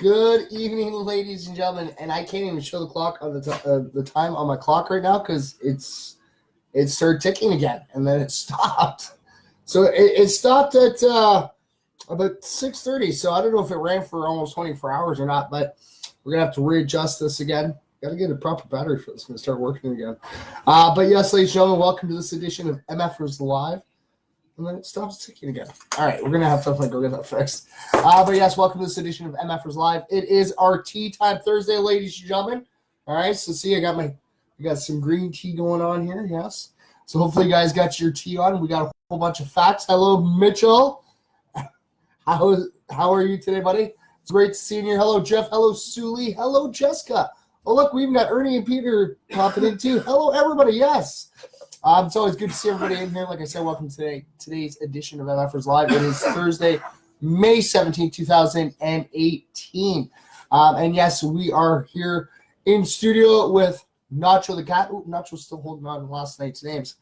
Good evening, ladies and gentlemen. And I can't even show the clock on the time on my clock right now because it started ticking again, and then it stopped. So it stopped at about 6:30. So I don't know if it ran for almost 24 hours or not, but we're gonna have to readjust this again. Got to get a proper battery for this. It's gonna start working again. But yes, ladies and gentlemen, welcome to this edition of MFers Live. And then it stops ticking again. All right, we're going to have to go get that fixed. But yes, welcome to this edition of MFers Live. It is our tea time Thursday, ladies and gentlemen. All right, so see, I got some green tea going on here, yes. So hopefully you guys got your tea on. We got a whole bunch of facts. Hello, Mitchell. How are you today, buddy? It's great to see you here. Hello, Jeff. Hello, Suli. Hello, Jessica. Oh, look, we even got Ernie and Peter popping in too. Hello, everybody. Yes. It's always good to see everybody in here. Like I said, welcome to today's edition of MFers Live. It is Thursday, May 17, 2018. And yes, we are here in studio with Nacho the Cat. Ooh, Nacho's still holding on to last night's names.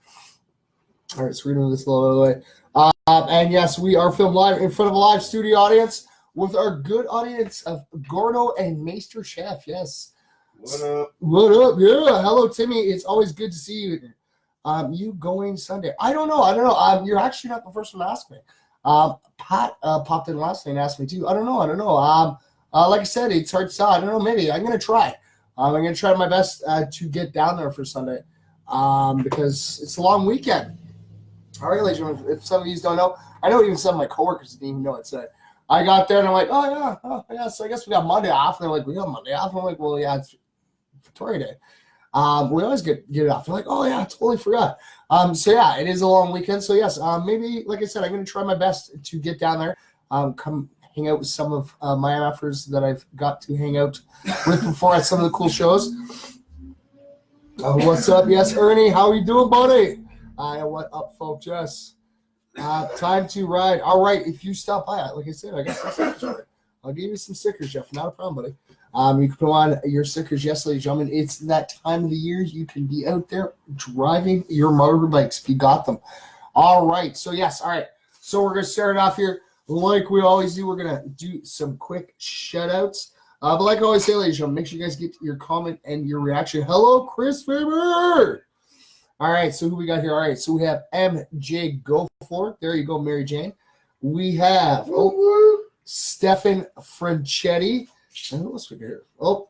All right, so we're doing this a little bit away. And yes, we are filmed live in front of a live studio audience with our good audience of Gordo and Maester Chef. Yes. What up? What up? Yeah. Hello, Timmy. It's always good to see you. You going Sunday? I don't know. You're actually not the first one to ask me. Pat popped in last night and asked me too. I don't know. Like I said, it's hard to tell. I don't know. Maybe I'm gonna try. I'm gonna try my best to get down there for Sunday because it's a long weekend. All right, ladies and gentlemen, if some of you don't know, I know even some of my coworkers didn't even know it. So I got there and I'm like, oh yeah. So I guess we got Monday off. And they're like, we got Monday off. I'm like, well, yeah, it's Victoria Day. We always get it off. They're like, oh yeah, I totally forgot. So yeah, it is a long weekend. So yes, maybe like I said, I'm gonna try my best to get down there. Come hang out with some of my MFers that I've got to hang out with before at some of the cool shows. What's up? Yes, Ernie, how are you doing, buddy? What up, folks? Yes. Time to ride. All right, if you stop by, like I said, I got some stickers for it. I'll give you some stickers, Jeff. Not a problem, buddy. You can put on your stickers, yes, ladies and gentlemen. It's that time of the year you can be out there driving your motorbikes if you got them. All right. So, yes. All right. So, we're going to start off here like we always do. We're going to do some quick shout-outs. But like I always say, ladies and gentlemen, make sure you guys get your comment and your reaction. Hello, Chris Faber. All right. So, who we got here? All right. So, we have MJ Go For. There you go, Mary Jane. We have Stefan Franchetti. And who else we got here? Oh,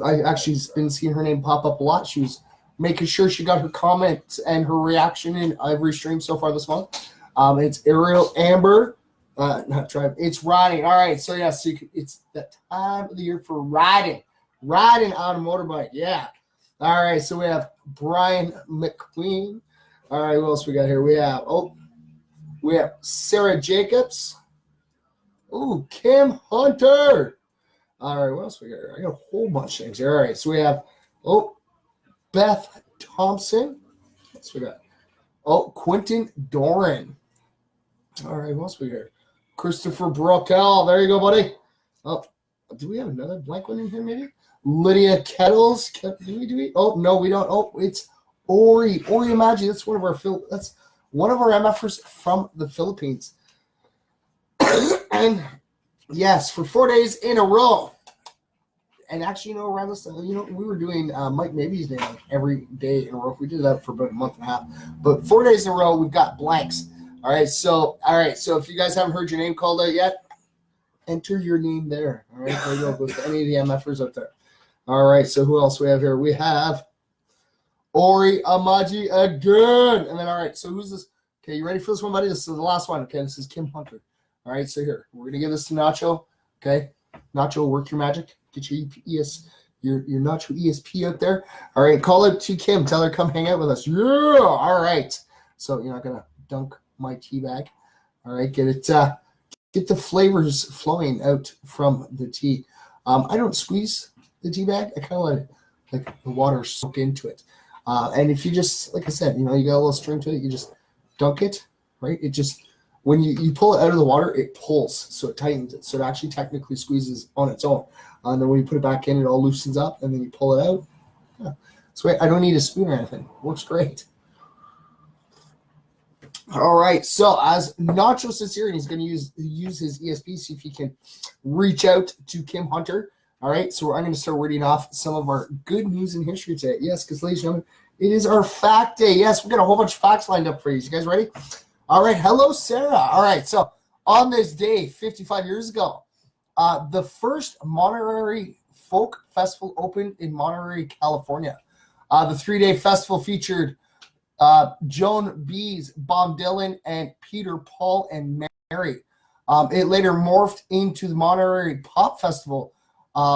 I actually been seeing her name pop up a lot. She was making sure she got her comments and her reaction in every stream so far this month. It's Ariel Amber. Not driving. It's riding. All right. So, yeah, it's that time of the year for riding. Riding on a motorbike. Yeah. All right. So, we have Brian McQueen. All right. Who else we got here? We have Sarah Jacobs. Ooh, Kim Hunter. All right, what else we got here? I got a whole bunch of things here. All right, so we have, Beth Thompson. What else we got? Quentin Doran. All right, what else we got here? Christopher Brockell. There you go, buddy. Oh, do we have another blank one in here maybe? Lydia Kettles. Do we? Oh, no, we don't. Oh, it's Ori. Ori Imagine. That's one of our MFers from the Philippines. And yes, for 4 days in a row. And actually, around this time, we were doing Mike Maybe's name like every day in a row. We did that for about a month and a half. But 4 days in a row, we've got blanks. All right, so if you guys haven't heard your name called out yet, enter your name there. All right, there you go. Go to any of the MFers out there. All right, so who else we have here? We have Ori Amaji again. And then, all right, so who's this? Okay, you ready for this one, buddy? This is the last one. Okay, this is Kim Hunter. All right, so here, we're going to give this to Nacho. Okay, Nacho, work your magic. Get your Nacho ESP out there. All right, call out to Kim. Tell her come hang out with us. Yeah, all right. So you're not going to dunk my tea bag. All right, get the flavors flowing out from the tea. I don't squeeze the tea bag. I kind of let it, like the water soak into it. And if you just, like I said, you got a little string to it, you just dunk it, right? It just... When you pull it out of the water, it pulls, so it tightens it. So it actually technically squeezes on its own. And then when you put it back in, it all loosens up, and then you pull it out. Yeah. So I don't need a spoon or anything. It works great. All right, so as Nacho sits here and he's going to use his ESP, see if he can reach out to Kim Hunter. All right, so I'm going to start reading off some of our good news in history today. Yes, because ladies and gentlemen, it is our fact day. Yes, we got a whole bunch of facts lined up for you. You guys ready? All right, hello, Sarah. All right, so on this day, 55 years ago, the first Monterey Folk Festival opened in Monterey, California. The 3-day festival featured Joan Baez, Bob Dylan, and Peter, Paul, and Mary. It later morphed into the Monterey Pop Festival,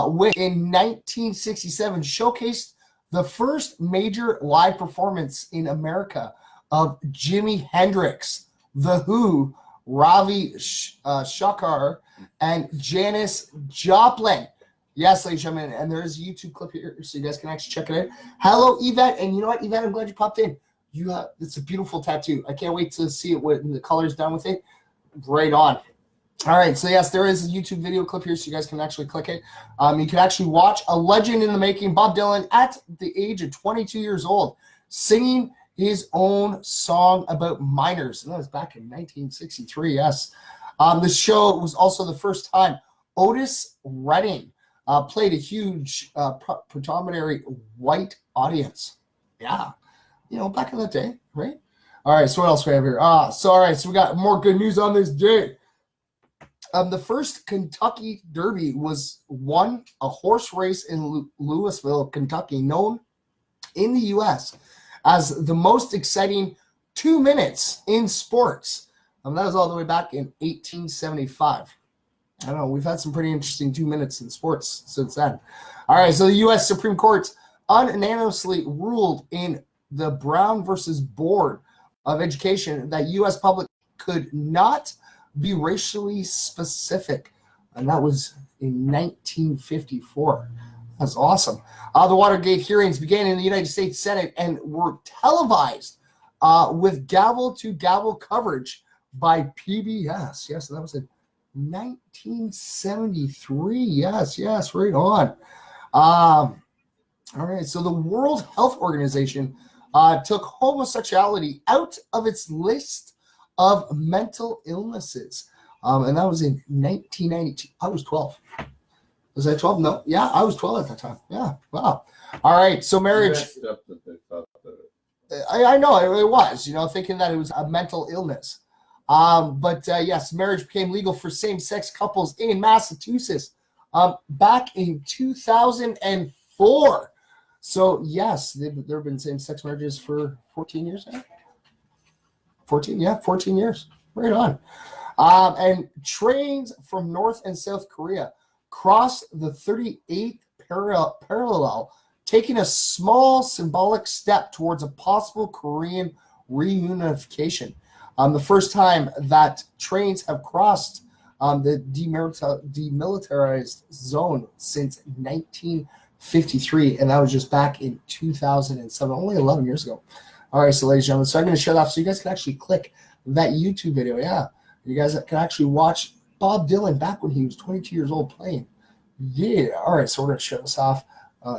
which in 1967 showcased the first major live performance in America of Jimi Hendrix, The Who, Ravi Shankar, and Janis Joplin. Yes, ladies and gentlemen, and there's a YouTube clip here so you guys can actually check it out. Hello, Yvette, and you know what, Yvette, I'm glad you popped in. It's a beautiful tattoo. I can't wait to see it when the color's done with it. Right on. All right, so yes, there is a YouTube video clip here, so you guys can actually click it. You can actually watch a legend in the making, Bob Dylan, at the age of 22 years old, singing his own song about miners. And that was back in 1963, yes. The show was also the first time Otis Redding played a huge predominantly white audience. Yeah. Back in that day, right? All right, so what else we have here? All right, so we got more good news on this day. The first Kentucky Derby was won, a horse race in Louisville, Kentucky, known in the U.S. as the most exciting 2 minutes in sports. That was all the way back in 1875. I don't know, we've had some pretty interesting 2 minutes in sports since then. All right, so the U.S. Supreme Court unanimously ruled in the Brown versus Board of Education that U.S. public could not be racially specific. And that was in 1954. That's awesome. The Watergate hearings began in the United States Senate and were televised with gavel-to-gavel coverage by PBS. Yes, that was in 1973. Yes, right on. All right, so the World Health Organization took homosexuality out of its list of mental illnesses. And that was in 1992. I was 12. Was I 12? No. Yeah, I was 12 at that time. Yeah. Wow. All right. So marriage. I know it was, thinking that it was a mental illness. But yes, marriage became legal for same-sex couples in Massachusetts back in 2004. So, yes, there have been same-sex marriages for 14 years now. 14 years. Right on. And trains from North and South Korea crossed the 38th parallel, taking a small symbolic step towards a possible Korean reunification. The first time that trains have crossed the demilitarized zone since 1953, and that was just back in 2007, only 11 years ago. All right, so ladies and gentlemen, so I'm going to shut off so you guys can actually click that YouTube video. Yeah, you guys can actually watch Bob Dylan back when he was 22 years old playing. Yeah, all right, so we're going to shut this off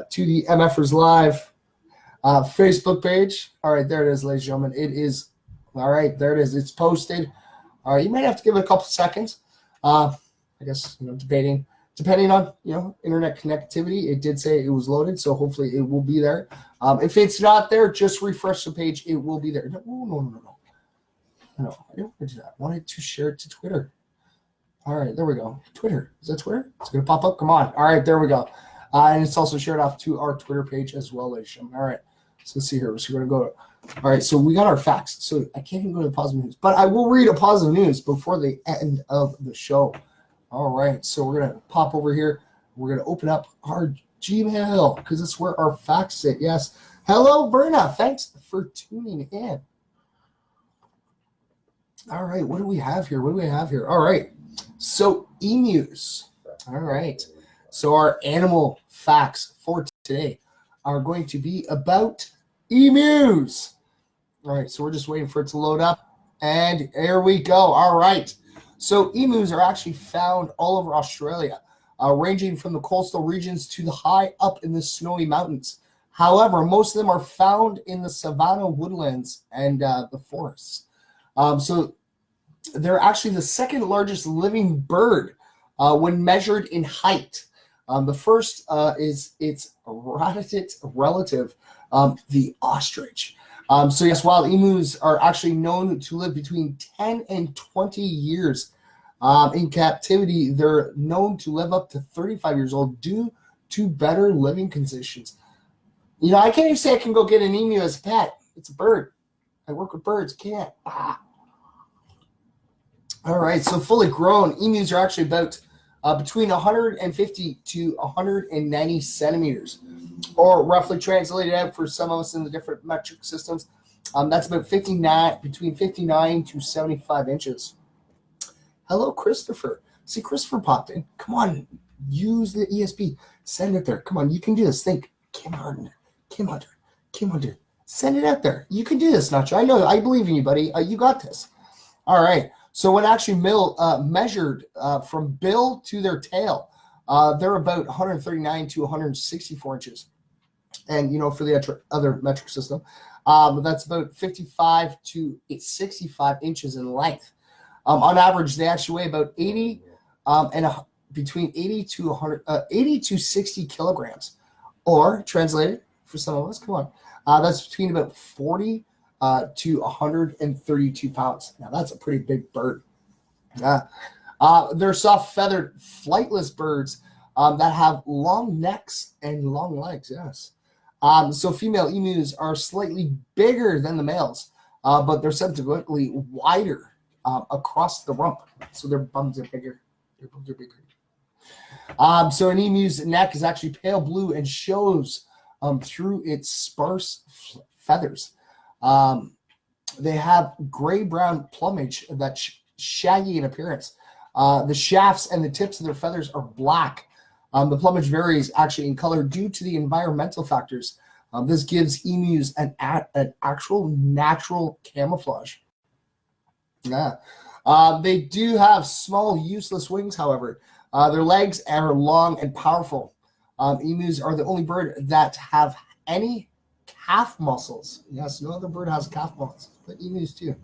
to the MFers Live Facebook page. All right, there it is, ladies and gentlemen. It is, all right, there it is. It's posted. All right, you might have to give it a couple seconds. I guess, depending on, internet connectivity. It did say it was loaded, so hopefully it will be there. If it's not there, just refresh the page. It will be there. No, I don't want to do that. I wanted to share it to Twitter. All right, there we go. Twitter. Is that Twitter? It's going to pop up. Come on. All right, there we go. And it's also shared off to our Twitter page as well, ladies and gentlemen. All right, so let's see here. So we're going to go. All right, so we got our facts. So I can't even go to the positive news, but I will read a positive news before the end of the show. All right, so we're going to pop over here. We're going to open up our Gmail because it's where our facts sit. Yes. Hello, Berna. Thanks for tuning in. All right, what do we have here? All right, so emus. All right, so our animal facts for today are going to be about emus. All right, so we're just waiting for it to load up, and there we go. All right, so emus are actually found all over Australia, ranging from the coastal regions to the high up in the snowy mountains. However, most of them are found in the savanna woodlands and the forests. So they're actually the second largest living bird when measured in height. The first is its relative, the ostrich. So yes, wild emus are actually known to live between 10 and 20 years. In captivity, they're known to live up to 35 years old due to better living conditions. You know, I can't even say I can go get an emu as a pet. It's a bird. I work with birds. Can't. All right, so fully grown, emus are actually about between 150 to 190 centimeters, or roughly translated out for some of us in the different metric systems, that's about between 59 to 75 inches. Hello, Christopher. See, Christopher popped in. Come on, use the ESP. Send it there. Come on, you can do this. Think, Kim Hunter. Send it out there. You can do this, Nacho. I know. I believe in you, buddy. You got this. All right. So when actually measured from bill to their tail, they're about 139 to 164 inches. And, you know, for the other metric system, that's about 55 to 65 inches in length. On average, they actually weigh about 80 between 80 to 80 to 60 kilograms, or translated for some of us, come on, that's between about 40 to 132 pounds. Now that's a pretty big bird. They're soft feathered flightless birds that have long necks and long legs. Yes. So female emus are slightly bigger than the males, but they're subsequently wider across the rump. So their bums are bigger. So an emu's neck is actually pale blue and shows through its sparse feathers. They have gray-brown plumage that's shaggy in appearance. The shafts and the tips of their feathers are black. The plumage varies actually in color due to the environmental factors. This gives emus an actual natural camouflage. Yeah. They do have small, useless wings, however. Their legs are long and powerful. Emus are the only bird that have any calf muscles. Yes, no other bird has calf muscles, but emus do.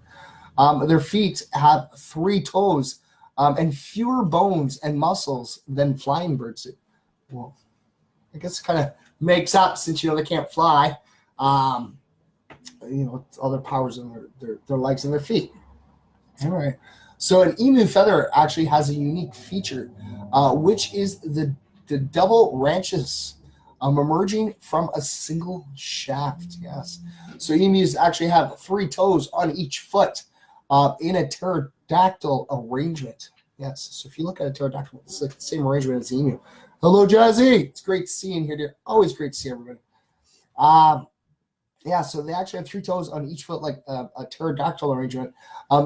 Their feet have 3 toes and fewer bones and muscles than flying birds do. Well, I guess it kind of makes up since, you know, they can't fly. You know, all their powers in their legs and their feet. All right. So an emu feather actually has a unique feature, which is the double ranches emerging from a single shaft. Yes. So emus actually have 3 toes on each foot in a pterodactyl arrangement. Yes. So if you look at a pterodactyl, it's like the same arrangement as the emu. Hello, Jazzy. It's great seeing you here, dear. Always great to see everybody. Yeah, so they actually have 3 toes on each foot, like a pterodactyl arrangement.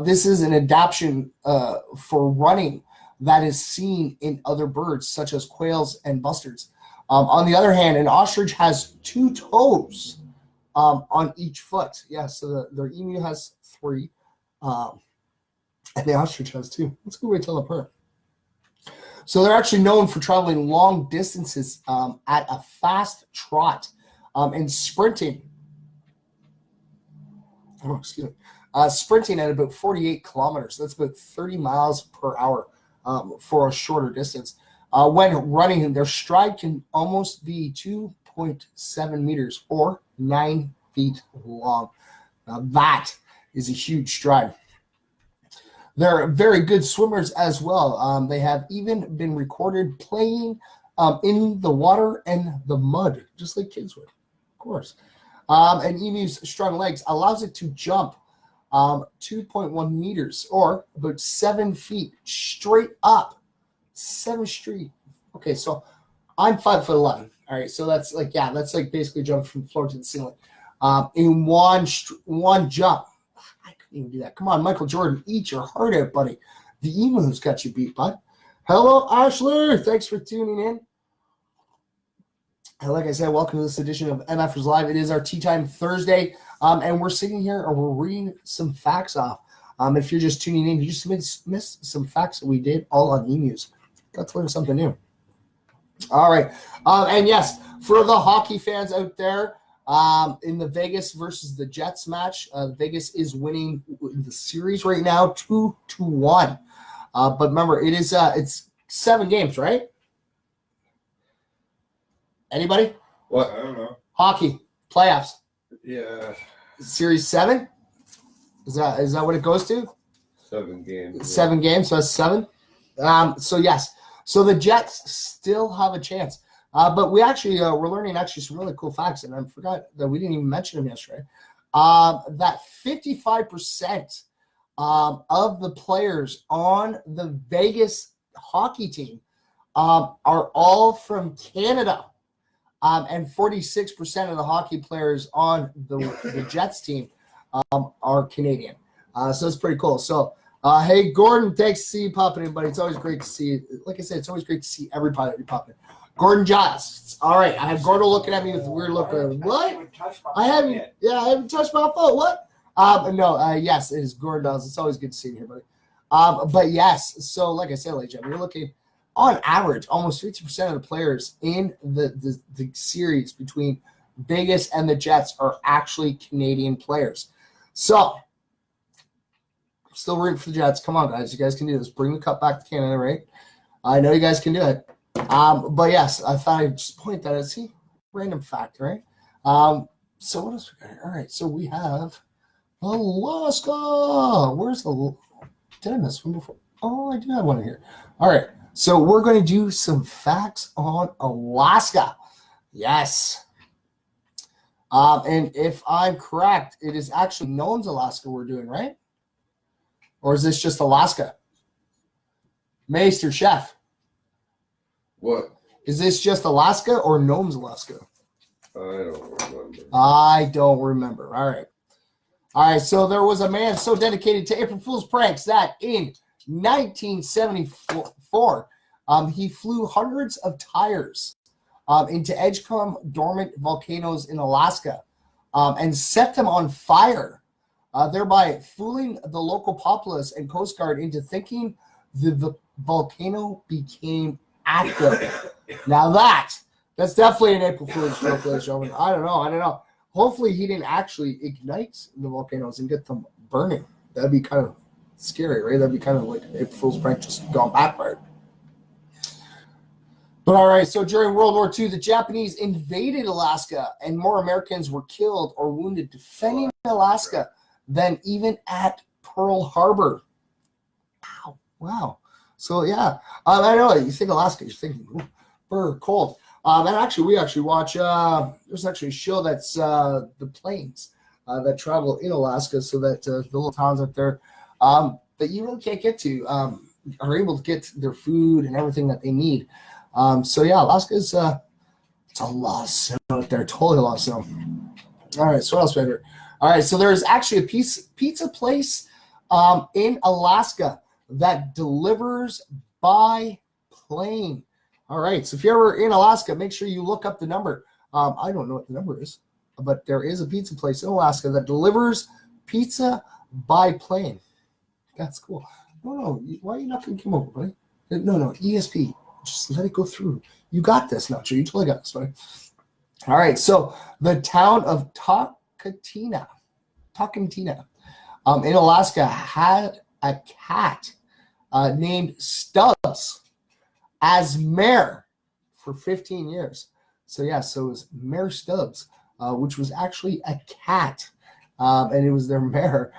This is an adaptation for running that is seen in other birds, such as quails and bustards. On the other hand, an ostrich has 2 toes on each foot. Yeah, so the emu has 3, and the ostrich has 2. That's a good way to tell them apart. So they're actually known for traveling long distances at a fast trot and sprinting. Oh, excuse me. Sprinting at about 48 kilometers. That's about 30 miles per hour for a shorter distance. When running, their stride can almost be 2.7 meters or 9 feet long. Now that is a huge stride. They're very good swimmers as well. They have even been recorded playing in the water and the mud, just like kids would, of course. And emu's strong legs allows it to jump 2.1 meters or about 7 feet straight up. 7 straight. Okay, so I'm 5'11". All right, so that's like, yeah, that's like basically jump from floor to the ceiling in one jump. I couldn't even do that. Come on, Michael Jordan, eat your heart out, buddy. The emu's got you beat, bud. Hello, Ashley. Thanks for tuning in. And like I said, welcome to this edition of MFers Live. It is our Tea Time Thursday, and we're sitting here and we're reading some facts off. If you're just tuning in, you just missed some facts that we did all on emus. Got to learn something new. All right. And yes, for the hockey fans out there, in the Vegas versus the Jets match. Vegas is winning the series right now 2-1. But remember, it's 7 games, right? Anybody? What? I don't know. Hockey playoffs. Yeah. Series 7. Is that what it goes to? 7 games. 7 games. So that's 7. So yes. So the Jets still have a chance. But we actually we're learning actually some really cool facts, and I forgot that we didn't even mention them yesterday. That 55% of the players on the Vegas hockey team are all from Canada. And 46% of the hockey players on the Jets team are Canadian. So it's pretty cool. So, hey, Gordon, thanks to see you popping in, buddy. It's always great to see you. Like I said, it's always great to see everybody popping in. Gordon Giles. All right. I have Gordon looking at me with a weird look. What? I haven't touched my phone. What? No, yes, it is Gordon Giles. It's always good to see you here, buddy. But yes, so like I said, ladies and gentlemen, you're looking on average, almost 50% of the players in the series between Vegas and the Jets are actually Canadian players. So, still rooting for the Jets. Come on, guys. You guys can do this. Bring the cup back to Canada, right? I know you guys can do it. But yes, I thought I'd just point that out. See, random fact, right? So what else we got here? All right, so we have Alaska. Where's the? Did I miss one before? Oh, I do have one here. All right, so we're going to do some facts on Alaska. Yes. And if I'm correct, it is actually Noam's Alaska we're doing, right? Or is this just Alaska? Maester Chef. What? Is this just Alaska or Noam's Alaska? I don't remember. I don't remember. All right. All right, so there was a man so dedicated to April Fool's pranks that in 1974, he flew hundreds of tires into Edgecombe dormant volcanoes in Alaska and set them on fire, thereby fooling the local populace and Coast Guard into thinking the volcano became active. Now that's definitely an April Fool's joke, ladies and gentlemen. I don't know. Hopefully he didn't actually ignite the volcanoes and get them burning. That'd be kind of scary, right? That'd be kind of like April Fool's prank just gone backfired. But all right, so during World War II, the Japanese invaded Alaska and more Americans were killed or wounded defending Alaska than even at Pearl Harbor. Wow. So, yeah, I know you think Alaska, you're thinking, cold. And actually, we actually watch, there's actually a show that's the planes that travel in Alaska so that the little towns out there that you really can't get to are able to get their food and everything that they need. So, yeah, Alaska is it's a lot of snow out there, totally a lot of snow. All right, so what else we have here? All right, so there's actually a pizza place in Alaska that delivers by plane. All right, so if you're ever in Alaska, make sure you look up the number. I don't know what the number is, but there is a pizza place in Alaska that delivers pizza by plane. That's cool. No, why are you not going to come over, buddy? No, ESP. Just let it go through. You got this, Nacho. You totally got this, buddy. All right, so the town of Talkeetna, in Alaska had a cat named Stubbs as mayor for 15 years. So, yeah, so it was Mayor Stubbs, which was actually a cat, and it was their mayor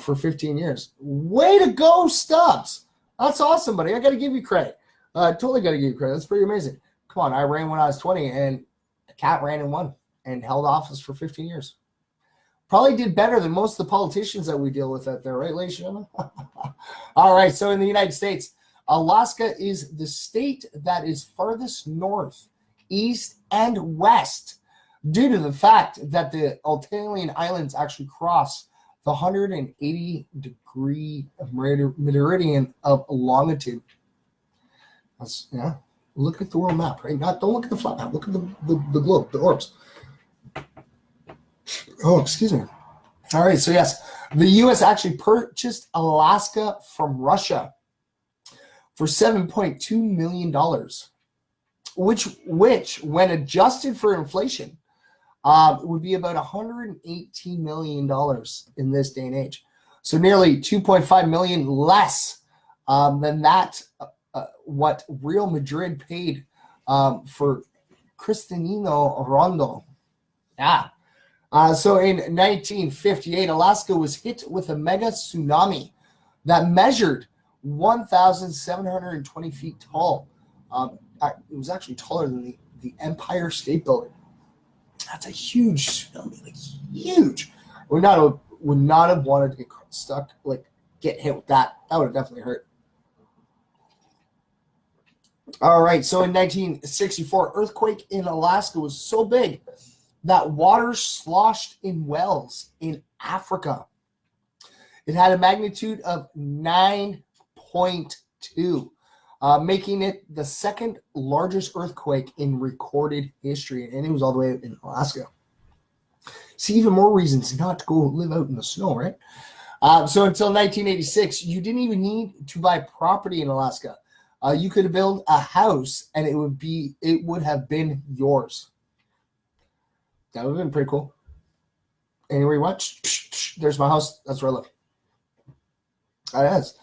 for 15 years. Way to go, Stubbs. That's awesome, buddy. I got to give you credit. Totally got to give you credit. That's pretty amazing. Come on, I ran when I was 20, and a cat ran and won and held office for 15 years. Probably did better than most of the politicians that we deal with out there, right, ladies and gentlemen? All right, so in the United States, Alaska is the state that is farthest north, east, and west due to the fact that the Altalian Islands actually cross the 180-degree meridian of longitude. That's, yeah, look at the world map, right? Don't look at the flat map. Look at the globe, the orbs. Oh, excuse me. All right, so yes, the U.S. actually purchased Alaska from Russia for $7.2 million, which when adjusted for inflation, it would be about $118 million in this day and age. So nearly 2.5 million less than that, what Real Madrid paid for Cristiano Ronaldo. Yeah. So in 1958, Alaska was hit with a mega tsunami that measured 1,720 feet tall. It was actually taller than the Empire State Building. That's a huge tsunami, like huge. Would not have wanted to get stuck, get hit with that. That would have definitely hurt. All right, so in 1964, earthquake in Alaska was so big that water sloshed in wells in Africa. It had a magnitude of 9.2, making it the second largest earthquake in recorded history, and it was all the way in Alaska. See, even more reasons not to go live out in the snow, right? So until 1986, you didn't even need to buy property in Alaska. You could build a house, and it would have been yours. That would have been pretty cool. Anywhere you watch, there's my house. That's where I live. That is.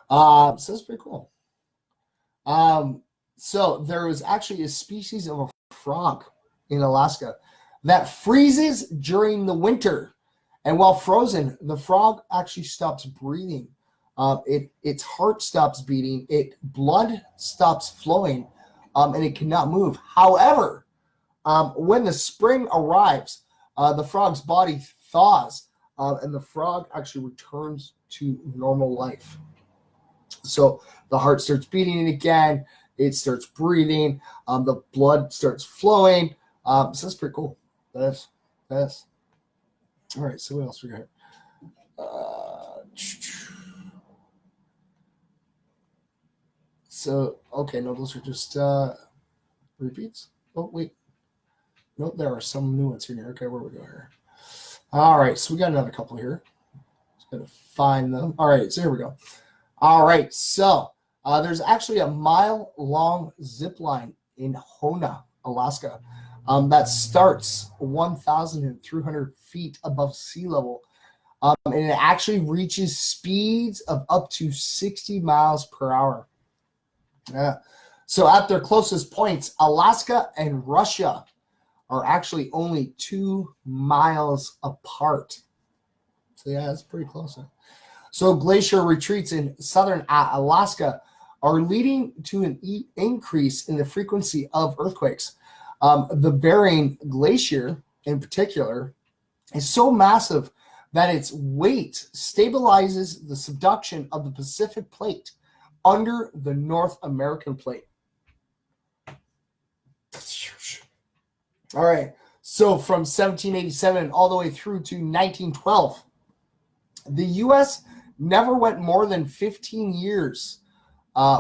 So that's pretty cool. So there was actually a species of a frog in Alaska that freezes during the winter. And while frozen, the frog actually stops breathing. Its heart stops beating. Blood stops flowing, and it cannot move. However, when the spring arrives, the frog's body thaws, and the frog actually returns to normal life. So the heart starts beating again. It starts breathing. The blood starts flowing. So that's pretty cool. That is. All right, so what else we got here? So, okay, no, those are just repeats. Oh, wait. No, there are some new ones here. Okay, where we go here? All right, so we got another couple here. Just going to find them. All right, so here we go. All right, so there's actually a mile-long zip line in Hona, Alaska, that starts 1,300 feet above sea level, and it actually reaches speeds of up to 60 miles per hour. Yeah. So at their closest points, Alaska and Russia are actually only 2 miles apart. So yeah, that's pretty close. Huh? So glacier retreats in southern Alaska are leading to an increase in the frequency of earthquakes. The Bering Glacier, in particular, is so massive that its weight stabilizes the subduction of the Pacific Plate under the North American Plate. That's huge. All right. So from 1787 all the way through to 1912, the U.S. never went more than 15 years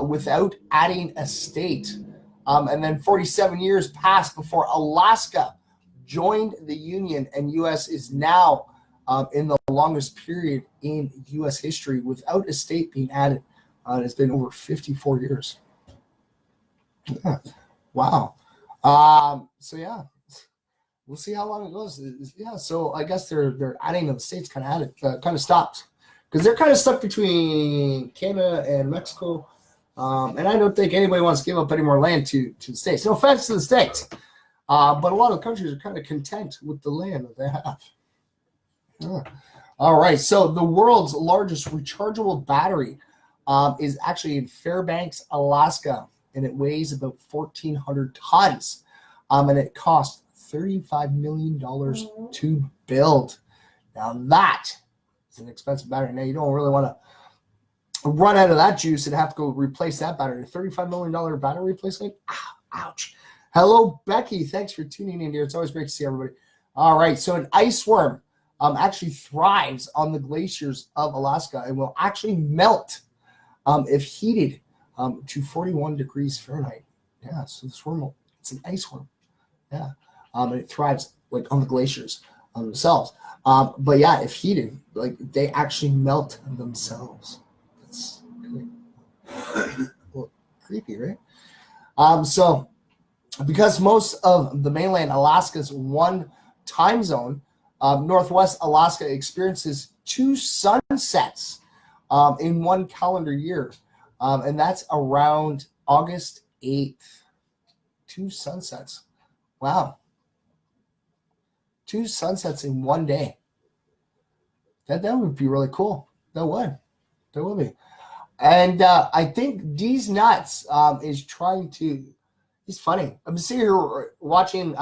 without adding a state. And then 47 years passed before Alaska joined the Union, and U.S. is now in the longest period in U.S. history without a state being added. It's been over 54 years. Yeah. Wow. So yeah, we'll see how long it goes. Yeah. So I guess they're adding the states kind of stopped because they're kind of stuck between Canada and Mexico. And I don't think anybody wants to give up any more land to the states. No offense to the states, but a lot of countries are kind of content with the land that they have. Yeah. All right. So the world's largest rechargeable battery is actually in Fairbanks, Alaska, and it weighs about 1,400 tons, and it cost $35 million to build. Now that is an expensive battery. Now you don't really want to run out of that juice and have to go replace that battery. $35 million battery replacement? Ouch. Hello, Becky. Thanks for tuning in here. It's always great to see everybody. All right, so an ice worm actually thrives on the glaciers of Alaska and will actually melt if heated to 41 degrees Fahrenheit. Yeah, so this worm, it's an ice worm. Yeah, and it thrives on the glaciers themselves. But yeah, if heated, they actually melt themselves. That's a little creepy, right? So because most of the mainland Alaska's 1 time zone, Northwest Alaska experiences 2 sunsets in one calendar year. And that's around August 8th. 2 sunsets. Wow. 2 sunsets in one day. That would be really cool. That would be. And I think D's Nuts is trying to. He's funny. I'm sitting here watching,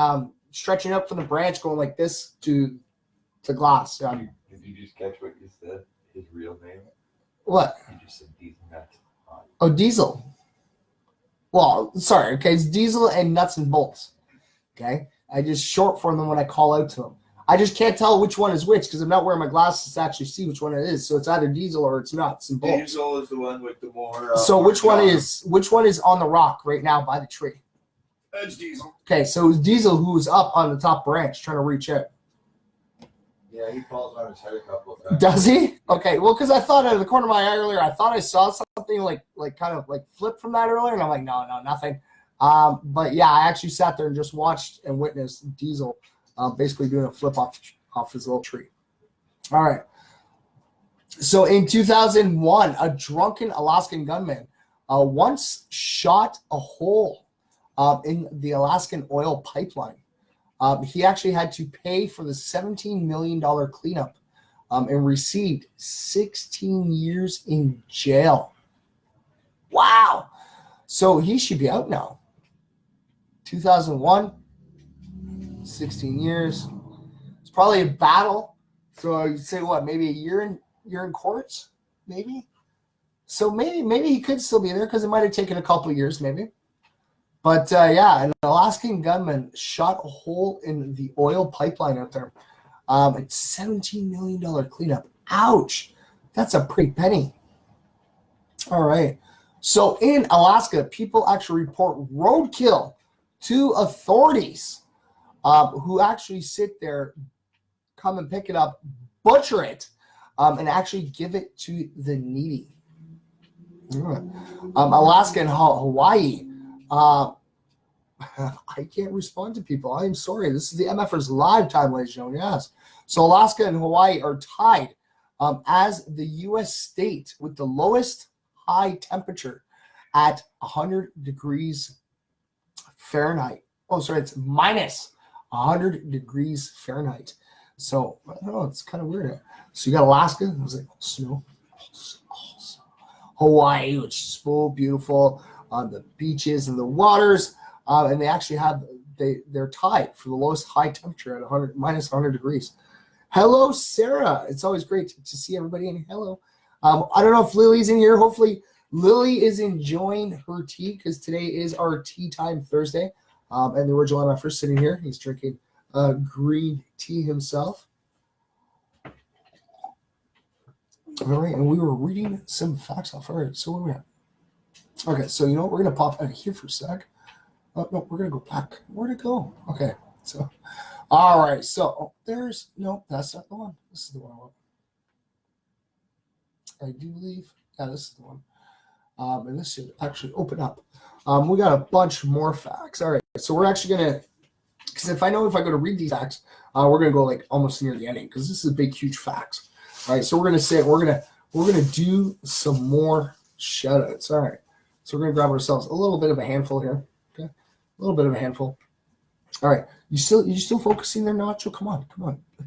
stretching up from the branch, going like this to glass. Did you just catch what you said? His real name? What? You just said D's Nuts. Oh, Diesel. Well, sorry. Okay, it's Diesel and Nuts and Bolts. Okay, I just short form them when I call out to them. I just can't tell which one is which because I'm not wearing my glasses to actually see which one it is. So it's either Diesel or it's Nuts and Bolts. Diesel is the one with the more. So which one is on the rock right now by the tree? That's Diesel. Okay, so it's Diesel who's up on the top branch trying to reach out. Yeah, he falls on his head a couple of times. Does he? Okay, well, because I thought out of the corner of my eye earlier, I thought I saw something like kind of like flip from that earlier, and I'm like, no, nothing. But yeah, I actually sat there and just watched and witnessed Diesel basically doing a flip off his little tree. All right. So in 2001, a drunken Alaskan gunman once shot a hole in the Alaskan oil pipeline. He actually had to pay for the $17 million cleanup and received 16 years in jail. Wow. So he should be out now. 2001, 16 years. It's probably a battle. So you'd say what, maybe a year in courts? Maybe. So maybe he could still be there because it might have taken a couple of years maybe. But yeah, an Alaskan gunman shot a hole in the oil pipeline out there. It's $17 million cleanup. Ouch. That's a pretty penny. All right. So in Alaska, people actually report roadkill to authorities who actually sit there, come and pick it up, butcher it, and actually give it to the needy. Alaska and Hawaii. I can't respond to people. I am sorry. This is the MFers live time, ladies and gentlemen. Yes. So Alaska and Hawaii are tied as the U.S. state with the lowest high temperature at 100 degrees Fahrenheit. Oh, sorry. It's minus 100 degrees Fahrenheit. So, I don't know. It's kind of weird. So you got Alaska. It was like snow. Hawaii, which is so beautiful on the beaches and the waters. And they actually they're tied for the lowest high temperature at minus 100 degrees. Hello, Sarah. It's always great to see everybody in. Hello. I don't know if Lily's in here. Hopefully Lily is enjoying her tea because today is our tea time Thursday. And the original MFer sitting here. He's drinking green tea himself. All right, and we were reading some facts off. All right, so where are we at? Okay, so you know what? We're going to pop out of here for a sec. Oh, no, we're going to go back. Where'd it go? Okay, so, all right, so that's not the one. This is the one I want. I do believe, yeah, this is the one. And this should actually open up. We got a bunch more facts. All right, so we're actually going to, because if I go to read these facts, we're going to go like almost near the ending because this is big, huge facts. All right, so we're gonna do some more shout outs. All right, so we're gonna grab ourselves a little bit of a handful here. Okay, a little bit of a handful. All right, you still focusing there, Nacho? Come on,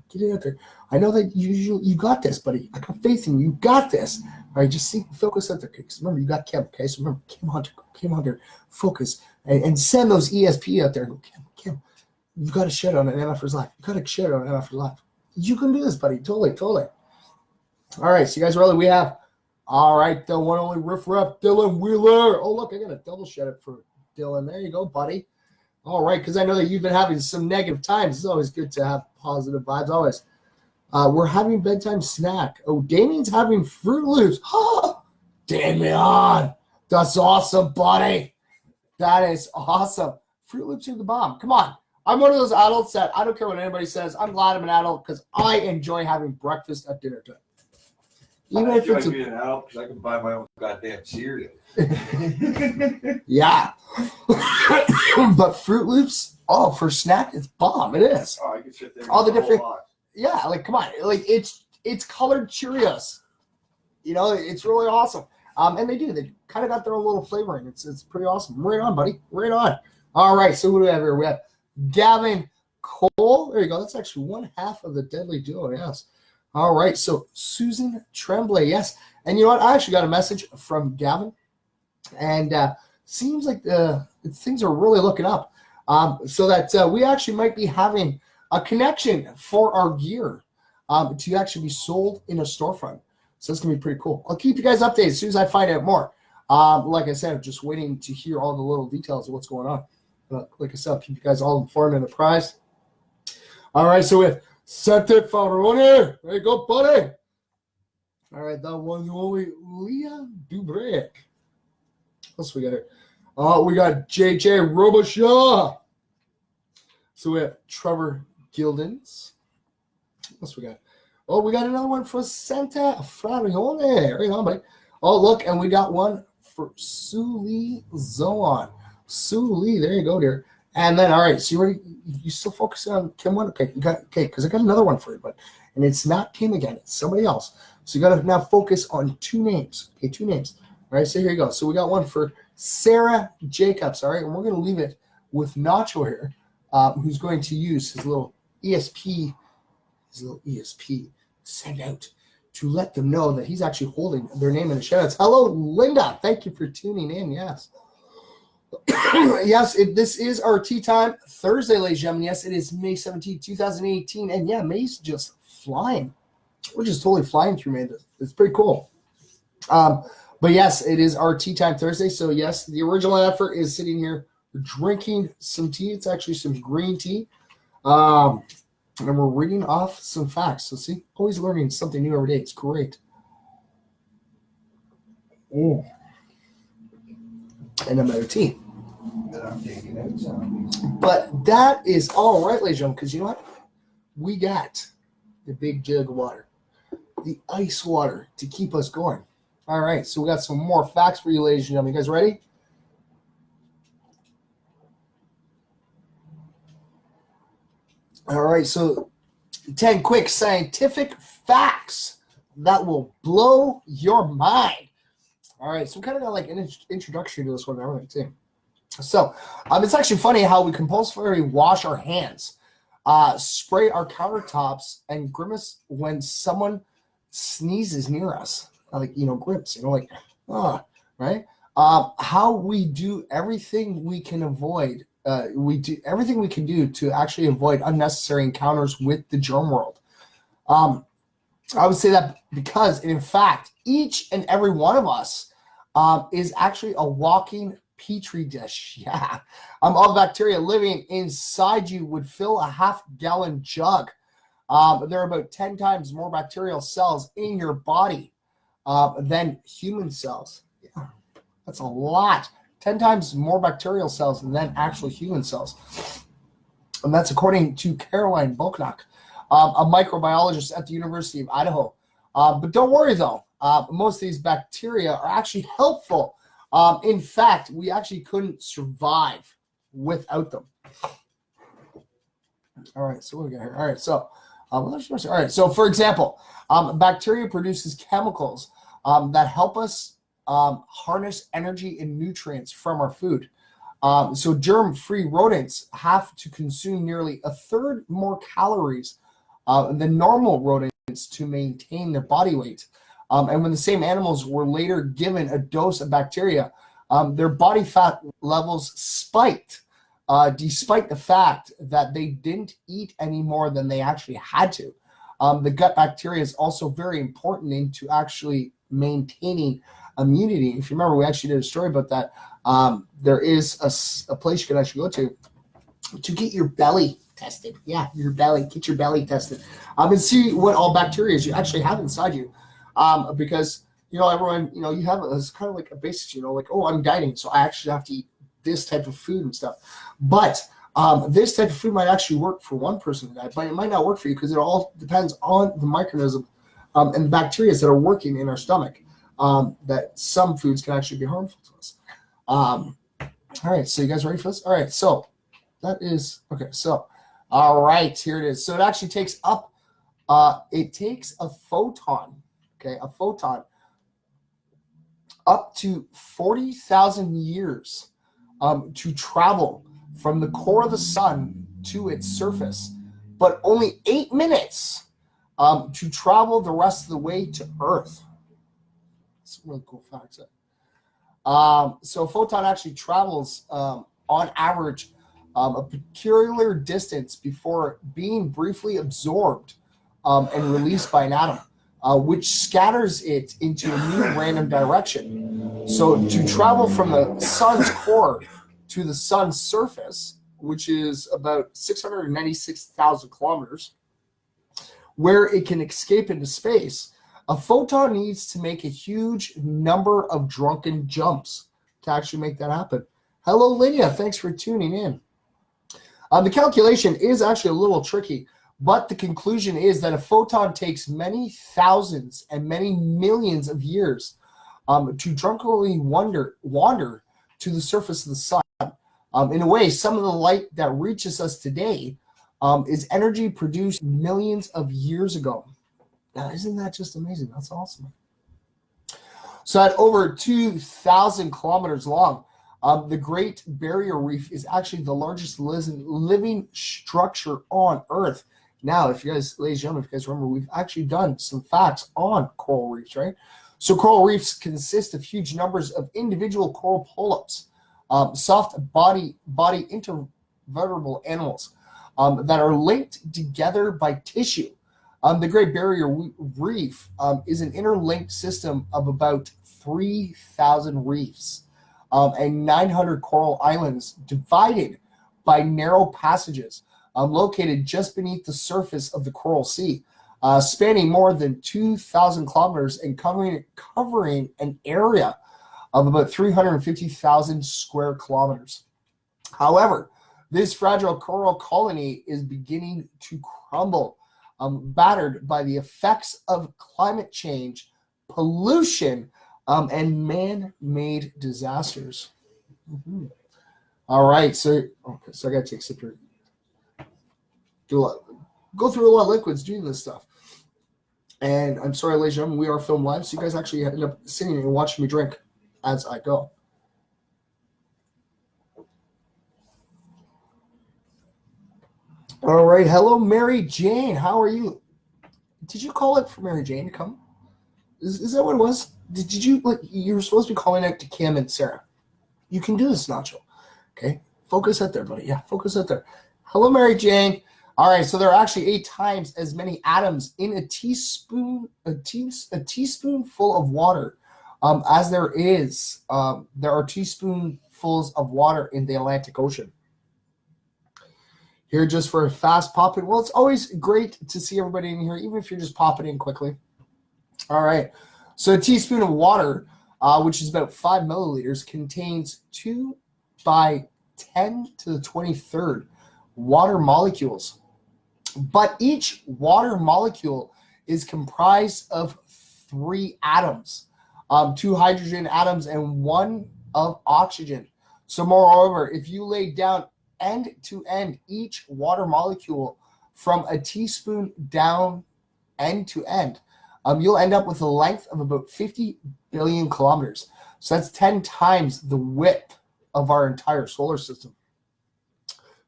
get it out there. I know that you got this, buddy. I got faith in you. You got this. All right, just focus out there. Because remember, you got Kim. Okay, so remember, Kim Hunter, focus and send those ESP out there. And go, Kim, you got a shout out on MFers Live. You got a shout out on MFers Live. You can do this, buddy. Totally. All right, so you guys ready? We have, all right, the one only riff rap, Dylan Wheeler. Oh, look, I got a double shout out for Dylan. There you go, buddy. All right, because I know that you've been having some negative times. It's always good to have positive vibes, always. We're having bedtime snack. Oh, Damien's having Fruit Loops. Oh, Damien, that's awesome, buddy. That is awesome. Fruit Loops are the bomb. Come on. I'm one of those adults that I don't care what anybody says. I'm glad I'm an adult because I enjoy having breakfast at dinner time. Even if it's being an adult because I can buy my own goddamn cereal. Yeah. But Fruit Loops Oh, for snack, it's bomb. It is. Oh, I could sit there. And All the eat whole different- box. Yeah, like come on, like it's colored Cheerios. You know, it's really awesome. And they kind of got their own little flavoring. It's pretty awesome. Right on, buddy. Right on. All right, so who do we have here? We have Gavin Cole. There you go. That's actually one half of the deadly duo. Yes. All right. So Susan Tremblay. Yes. And you know what? I actually got a message from Gavin, and seems like things are really looking up. So that we actually might be having a connection for our gear to actually be sold in a storefront. So it's going to be pretty cool. I'll keep you guys updated as soon as I find out more. Like I said, I'm just waiting to hear all the little details of what's going on. Like I said, I'll keep you guys all informed and apprised. All right, so with Sette Farone, there you go, buddy. All right, that one's only Leah Dubrek. What else we got here? We got JJ Roboshaw. So we have Trevor Gildens. What else we got? Oh, we got another one for Santa Frarione. Right on, buddy. Oh, look, and we got one for Suli Zoan. Suli, there you go, dear. And then, all right, so you ready? You still focusing on Kim one? Okay, because I got another one for you, and it's not Kim again. It's somebody else. So you got to now focus on two names. Okay, two names. All right, so here you go. So we got one for Sarah Jacobs, all right? And we're going to leave it with Nacho here, who's going to use his little ESP send out to let them know that he's actually holding their name in the shout outs. Hello, Linda. Thank you for tuning in. Yes. Yes, this is our tea time Thursday, ladies and gentlemen. Yes, it is May 17th, 2018. And yeah, May's just flying. We're just totally flying through May. It's pretty cool. But yes, it is our tea time Thursday. So yes, the original effort is sitting here drinking some tea. It's actually some green tea. And we're reading off some facts. So see, always learning something new every day. It's great. Oh. And another tea. That I'm taking it. So. But that is all right, ladies and gentlemen, because you know what? We got the big jug of water, the ice water to keep us going. All right, so we got some more facts for you, ladies and gentlemen. You guys ready? All right, so 10 quick scientific facts that will blow your mind. All right, so we kind of got like an introduction to this one, everything too. So it's actually funny how we compulsorily wash our hands, spray our countertops, and grimace when someone sneezes near us, like, grips, like, right? How we do everything we can avoid. We do everything we can do to actually avoid unnecessary encounters with the germ world. I would say that because, in fact, each and every one of us is actually a walking petri dish. Yeah. All the bacteria living inside you would fill a half-gallon jug. There are about 10 times more bacterial cells in your body than human cells. Yeah, that's a lot. 10 times more bacterial cells than actual human cells. And that's according to Caroline Bochnock, a microbiologist at the University of Idaho. But don't worry, though. Most of these bacteria are actually helpful. In fact, we actually couldn't survive without them. All right, so what do we got here? All right, so for example, bacteria produces chemicals that help us harness energy and nutrients from our food. So germ-free rodents have to consume nearly a third more calories than normal rodents to maintain their body weight. And when the same animals were later given a dose of bacteria, their body fat levels spiked, despite the fact that they didn't eat any more than they actually had to. The gut bacteria is also very important into actually maintaining immunity. If you remember, we actually did a story about that. There is a place you can actually go to get your belly tested. Yeah, get your belly tested. And see what all bacteria you actually have inside you. Because, everyone, you have it's kind of like a basis, like, oh, I'm dieting, so I actually have to eat this type of food and stuff. But this type of food might actually work for one person, but it might not work for you because it all depends on the microorganism and the bacteria that are working in our stomach. That some foods can actually be harmful to us. All right, so you guys ready for this? All right, so That is okay. So, all right, here it is. So it actually takes up. It takes a photon. Okay, a photon up to 40,000 years to travel from the core of the sun to its surface, but only 8 minutes to travel the rest of the way to Earth. That's a really cool fact. So a photon actually travels on average a peculiar distance before being briefly absorbed and released by an atom, which scatters it into a new random direction. So to travel from the sun's core to the sun's surface, which is about 696,000 kilometers, where it can escape into space, a photon needs to make a huge number of drunken jumps to actually make that happen. Hello, Lydia. Thanks for tuning in. The calculation is actually a little tricky, but the conclusion is that a photon takes many thousands and many millions of years to drunkenly wander to the surface of the sun. In a way, some of the light that reaches us today is energy produced millions of years ago. Now, isn't that just amazing? That's awesome. So at over 2,000 kilometers long, the Great Barrier Reef is actually the largest living structure on Earth. Now, if you guys, ladies and gentlemen, if you guys remember, we've actually done some facts on coral reefs, right? So coral reefs consist of huge numbers of individual coral polyps, soft body intervertebrate animals that are linked together by tissue. The Great Barrier Reef is an interlinked system of about 3,000 reefs and 900 coral islands divided by narrow passages located just beneath the surface of the Coral Sea, spanning more than 2,000 kilometers and covering an area of about 350,000 square kilometers. However, this fragile coral colony is beginning to crumble, battered by the effects of climate change, pollution, and man-made disasters. Mm-hmm. All right, so I got to take a sip here. Go through a lot of liquids doing this stuff. And I'm sorry, ladies and gentlemen, we are filmed live, so you guys actually end up sitting and watching me drink as I go. All right, hello, Mary Jane. How are you? Did you call it for Mary Jane to come? Is that what it was? Did you you were supposed to be calling out to Kim and Sarah? You can do this, Nacho. Okay, focus out there, buddy. Yeah, focus out there. Hello, Mary Jane. All right, so there are actually 8 times as many atoms in a teaspoonful of water as there are teaspoonfuls of water in the Atlantic Ocean. Here just for a fast pop-in. Well, it's always great to see everybody in here, even if you're just popping in quickly. All right, so a teaspoon of water, which is about 5 milliliters, contains 2 by 10 to the 23rd water molecules. But each water molecule is comprised of 3 atoms, 2 hydrogen atoms and 1 of oxygen. So moreover, if you lay down end to end each water molecule from a teaspoon down end to end, you'll end up with a length of about 50 billion kilometers. So that's 10 times the width of our entire solar system.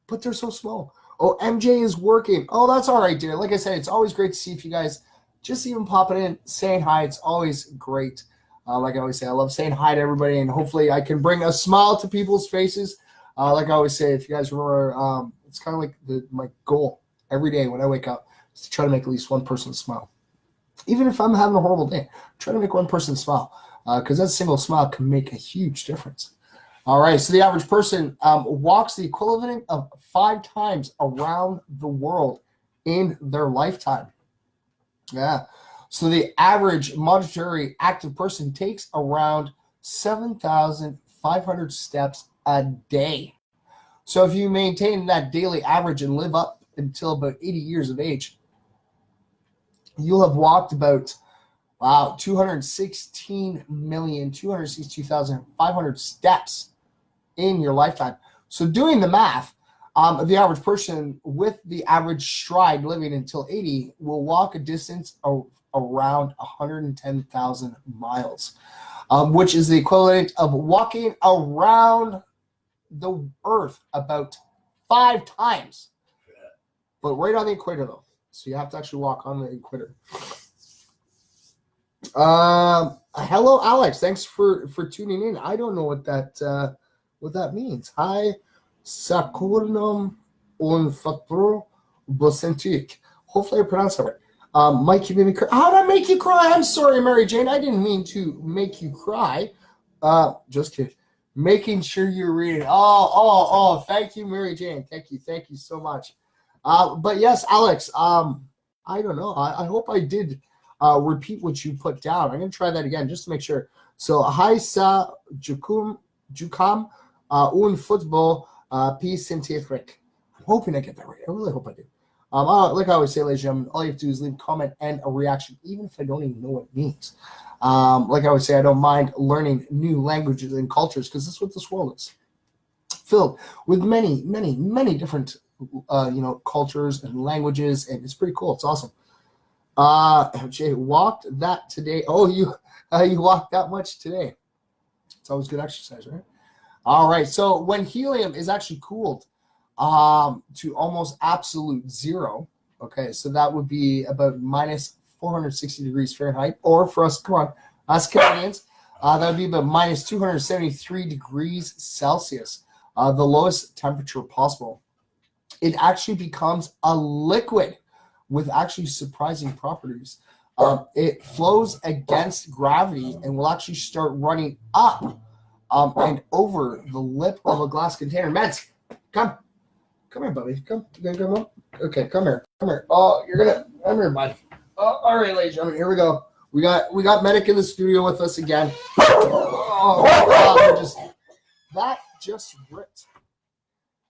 But they're so small. Oh, MJ is working. Oh, that's all right, dear. Like I said, it's always great to see if you guys just even popping in, saying hi. It's always great. Like I always say, I love saying hi to everybody, and hopefully I can bring a smile to people's faces. Like I always say, if you guys remember, it's kind of like my goal every day when I wake up is to try to make at least one person smile. Even if I'm having a horrible day, try to make one person smile, because that single smile can make a huge difference. All right, so the average person walks the equivalent of 5 times around the world in their lifetime. Yeah, so the average monetary active person takes around 7,500 steps a day. So if you maintain that daily average and live up until about 80 years of age, you'll have walked about 216,262,500 steps in your lifetime. So doing the math, The average person with the average stride living until 80 will walk a distance of around 110,000 miles, which is the equivalent of walking around the Earth about 5 times. But right on the equator, though. So you have to actually walk on the equator. Hello, Alex. Thanks for tuning in. I don't know what that means. Hi, Sakurnum un fatro bosentik. Hopefully I pronounced that right. Mike, you made me cry. How did I make you cry? I'm sorry, Mary Jane. I didn't mean to make you cry. Just kidding. Making sure you're reading. Oh, thank you, Mary Jane. Thank you so much. But yes, Alex, I don't know. I hope I did repeat what you put down. I'm going to try that again just to make sure. So, hi sa jukam un football p scientific. I'm hoping I get that right. I really hope I do. Like I always say, ladies and gentlemen, all you have to do is leave a comment and a reaction, even if I don't even know what it means. Like I always say, I don't mind learning new languages and cultures because that's what this world is. Filled with many, many, many different cultures and languages, and it's pretty cool. It's awesome. Jay walked that today. Oh, you walked that much today. It's always good exercise, right? All right. So when helium is actually cooled to almost absolute zero, okay, so that would be about minus 460 degrees Fahrenheit, or for us, us Canadians, that would be about minus 273 degrees Celsius, the lowest temperature possible. It actually becomes a liquid with actually surprising properties. It flows against gravity and will actually start running up and over the lip of a glass container. Meds, come here, buddy. Come. You gonna come up? Okay, come here. Oh, come here, buddy. Oh, all right, ladies and gentlemen, here we go. We got Medic in the studio with us again. That just ripped.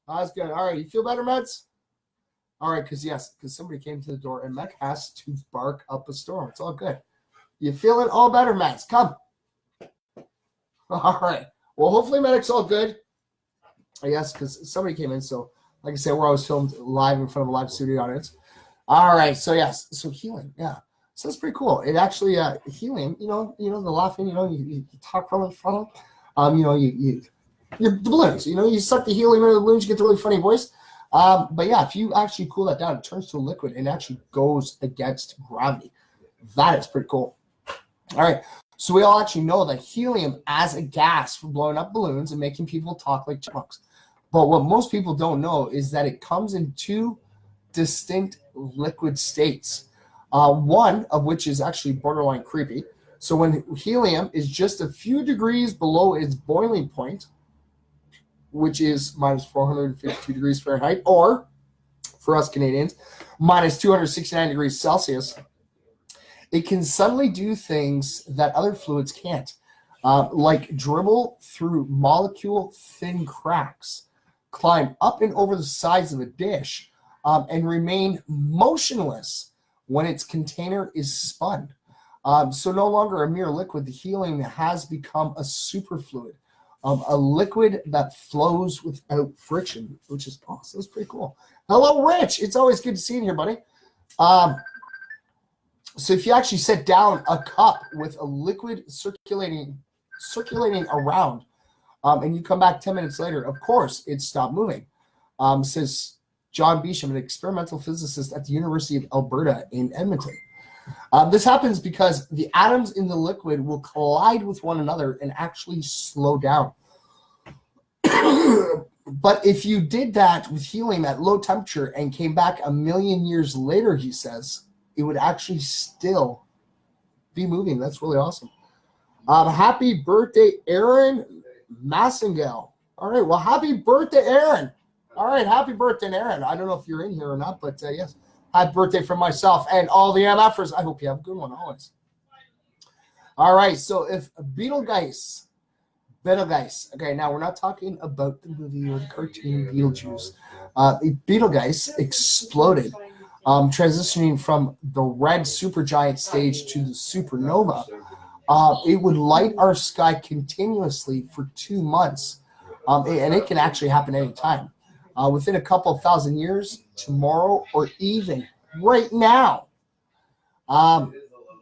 That's good. All right, you feel better, Meds? All right, because somebody came to the door and Mech has to bark up a storm. It's all good. You feeling all better, Meds? Come. All right. Well, hopefully Medic's all good. Yes, because somebody came in. So, like I said, we're always filmed live in front of a live studio audience. All right. So, yes. So, healing. Yeah. So, that's pretty cool. It actually, healing, the laughing, you talk really funny. The balloons, you suck the helium into the balloons, you get the really funny voice. But yeah, if you actually cool that down, it turns to a liquid and actually goes against gravity. That is pretty cool. All right. So we all actually know that helium as a gas for blowing up balloons and making people talk like chipmunks. But what most people don't know is that it comes in 2 distinct liquid states. One of which is actually borderline creepy. So when helium is just a few degrees below its boiling point, which is minus 452 degrees Fahrenheit, or for us Canadians, minus 269 degrees Celsius, it can suddenly do things that other fluids can't, like dribble through molecule-thin cracks, climb up and over the sides of a dish, and remain motionless when its container is spun. So no longer a mere liquid, the helium has become a superfluid. A liquid that flows without friction, which is awesome. That's pretty cool. Hello, Rich. It's always good to see you here, buddy. So if you actually set down a cup with a liquid circulating around, and you come back 10 minutes later, of course, it stopped moving. Says John Beesham, an experimental physicist at the University of Alberta in Edmonton. This happens because the atoms in the liquid will collide with one another and actually slow down. But if you did that with helium at low temperature and came back 1 million years later, he says, it would actually still be moving. That's really awesome. Happy birthday, Aaron Massengale. All right, well, happy birthday, Aaron. All right, happy birthday, Aaron. I don't know if you're in here or not, but yes. Happy birthday from myself and all the MFers. I hope you have a good one always. All right, so if Betelgeuse. Okay, now we're not talking about the movie or the cartoon Beetlejuice. Betelgeuse exploded, transitioning from the red supergiant stage to the supernova. It would light our sky continuously for 2 months, and it can actually happen anytime. within a couple of thousand years, tomorrow, or even right now.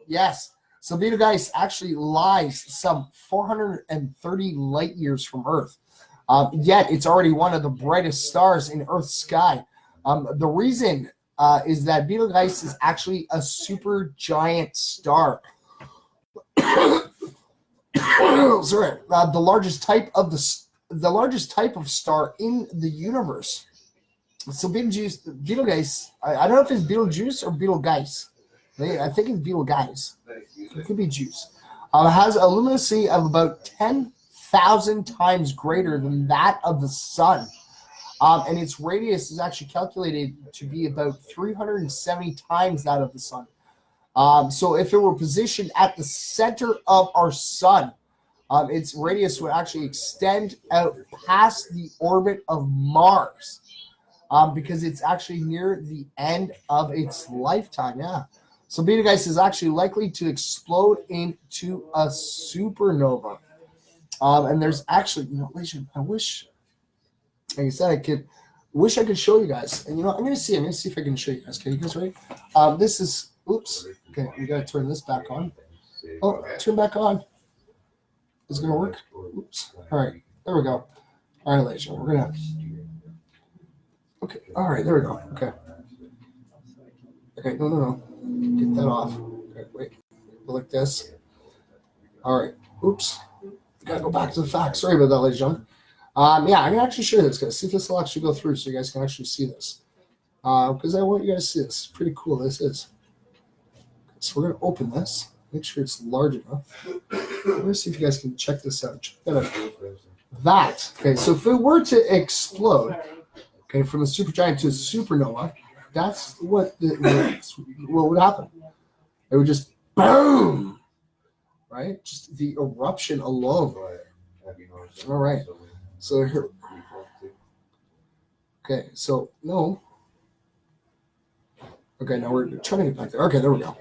Yes. So Betelgeuse actually lies some 430 light years from Earth. Yet it's already one of the brightest stars in Earth's sky. The reason is that Betelgeuse is actually a super giant star. Sorry, the largest type of star in the universe. So Betelgeuse. I don't know if it's Betelgeuse or Betelgeuse. I think it's Betelgeuse. It could be juice. Has a luminosity of about 10,000 times greater than that of the sun. And its radius is actually calculated to be about 370 times that of the sun. So if it were positioned at the center of our sun, its radius would actually extend out past the orbit of Mars, because it's actually near the end of its lifetime. Yeah. So Betelgeuse is actually likely to explode into a supernova. And there's actually, I wish, like I said, I could show you guys. And I'm gonna see if I can show you guys. Okay, you guys ready? This is, oops. Okay, we gotta turn this back on. Oh, turn back on. Is it gonna work? Oops. All right, there we go. All right, ladies, we're gonna. Okay, all right, there we go. Okay. Okay, no. Get that off. Okay, wait. Go like this. All right. Oops. Gotta go back to the facts. Sorry about that, ladies and gentlemen. Yeah, I'm gonna actually share this, guys. See if this will actually go through, so you guys can actually see this. Because I want you guys to see this. It's pretty cool. This is. So we're gonna open this. Make sure it's large enough. Let me see if you guys can check this out. Check that out. That. Okay. So if it were to explode, okay, from a supergiant to a supernova, that's what what would happen. It would just boom. Right? Just the eruption alone. All right. So here. Okay. So no. Okay. Now we're trying to get back there. Okay. There we go.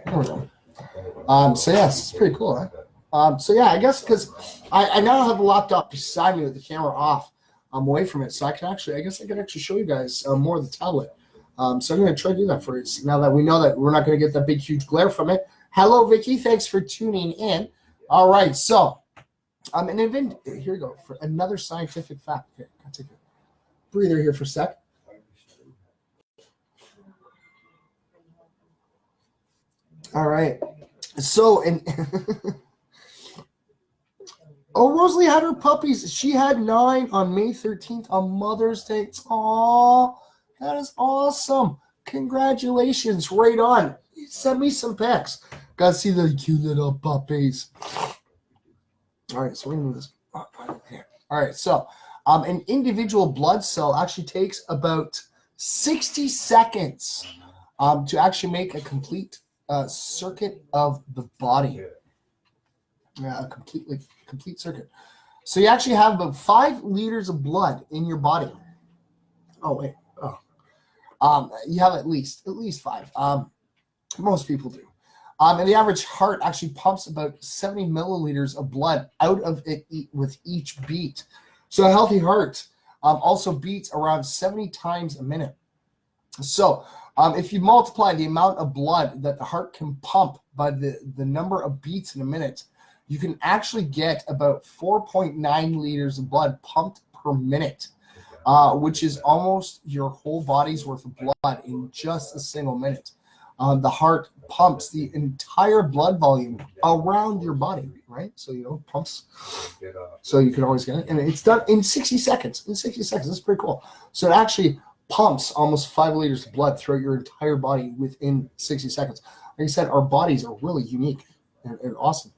So yes, it's pretty cool, huh? So yeah, I guess because I now have a laptop beside me with the camera off. I'm away from it, so I can actually show you guys more of the tablet. So I'm going to try to do that for you. Now that we know that we're not going to get that big, huge glare from it. Hello, Vicky. Thanks for tuning in. All right. So, here we go for another scientific fact. Okay, I'll take a breather here for a sec. All right. So, Rosalie had her puppies. She had 9 on May 13th on Mother's Day. Aww. That is awesome. Congratulations. Right on. Send me some pics. Gotta see the cute little puppies. All right, so we're going to move this. All right, so an individual blood cell actually takes about 60 seconds to actually make a complete circuit of the body. Yeah, a complete circuit. So you actually have about 5 liters of blood in your body. Oh, wait. You have at least 5. Most people do. And the average heart actually pumps about 70 milliliters of blood out of it with each beat. So a healthy heart also beats around 70 times a minute. So if you multiply the amount of blood that the heart can pump by the number of beats in a minute, you can actually get about 4.9 liters of blood pumped per minute. Which is almost your whole body's worth of blood in just a single minute. The heart pumps the entire blood volume around your body, right? So, pumps. So you can always get it. And it's done in 60 seconds. That's pretty cool. So it actually pumps almost 5 liters of blood throughout your entire body within 60 seconds. Like I said, our bodies are really unique and awesome.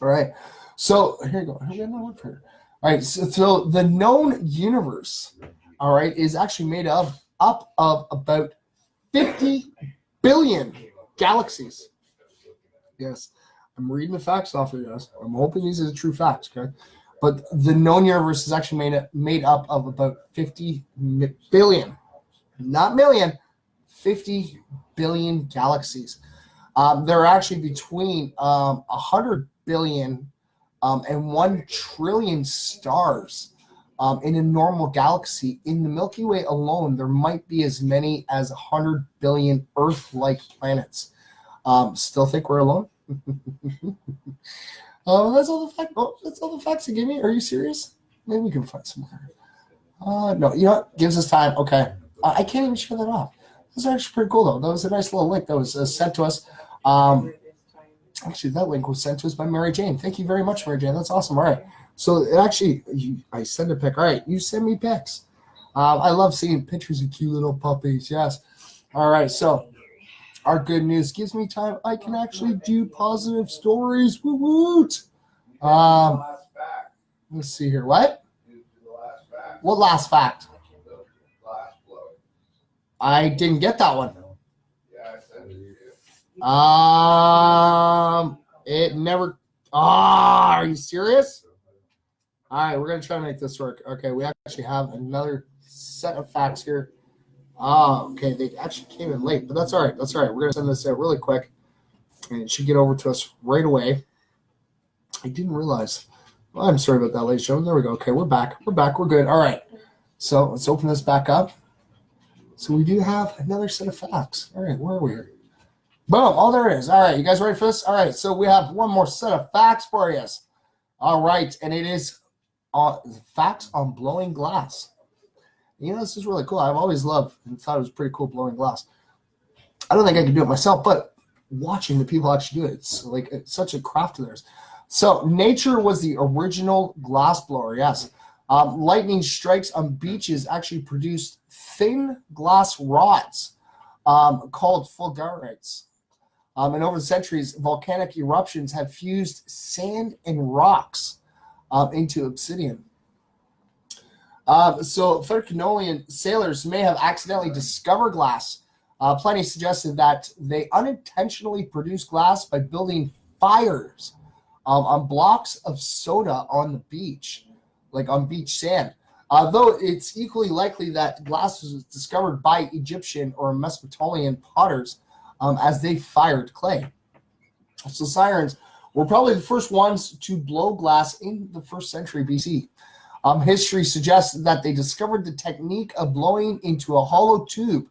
All right. So here you go. Here we have my here. All right, so the known universe, all right, is actually made up of about 50 billion galaxies. Yes, I'm reading the facts off of you guys. I'm hoping these are the true facts, okay? But the known universe is actually made up of about 50 billion, not million, 50 billion galaxies. There are actually between 100 billion and 1 trillion stars. in a normal galaxy. In the Milky Way alone, there might be as many as 100 billion Earth-like planets. Still think we're alone? That's all the facts. Oh, that's all the facts you give me. Are you serious? Maybe we can find somewhere. No, you know what? Gives us time. Okay. I can't even show that off. This is actually pretty cool, though. That was a nice little link that was sent to us. Actually, that link was sent to us by Mary Jane. Thank you very much, Mary Jane. That's awesome. All right. So, I send a pic. All right. You send me pics. I love seeing pictures of cute little puppies. Yes. All right. So, our good news gives me time. I can actually do positive stories. Woo woot. Let's see here. What? What last fact? I didn't get that one. Yeah, I sent it to you. It never. Are you serious? All right, we're gonna try to make this work. Okay, we actually have another set of facts here. Okay, they actually came in late, but that's all right. That's all right. We're gonna send this out really quick, and it should get over to us right away. I didn't realize. Well, I'm sorry about that, ladies and gentlemen. There we go. Okay, we're back. We're back. We're good. All right. So let's open this back up. So we do have another set of facts. All right, where are we here? Boom. Oh, there it is. All right, you guys ready for this? All right, so we have one more set of facts for you. All right, and it is facts on blowing glass. You know, this is really cool. I've always loved and thought it was pretty cool blowing glass. I don't think I could do it myself, but watching the people actually do it, it's such a craft of theirs. So nature was the original glass blower, yes. Lightning strikes on beaches actually produced thin glass rods called fulgurites. And over the centuries, volcanic eruptions have fused sand and rocks into obsidian. So Thercanolian sailors may have accidentally discovered glass. Plenty suggested that they unintentionally produced glass by building fires on blocks of soda on the beach, like on beach sand. Though it's equally likely that glass was discovered by Egyptian or Mesopotamian potters as they fired clay. So sirens were probably the first ones to blow glass in the 1st century BC. History suggests that they discovered the technique of blowing into a hollow tube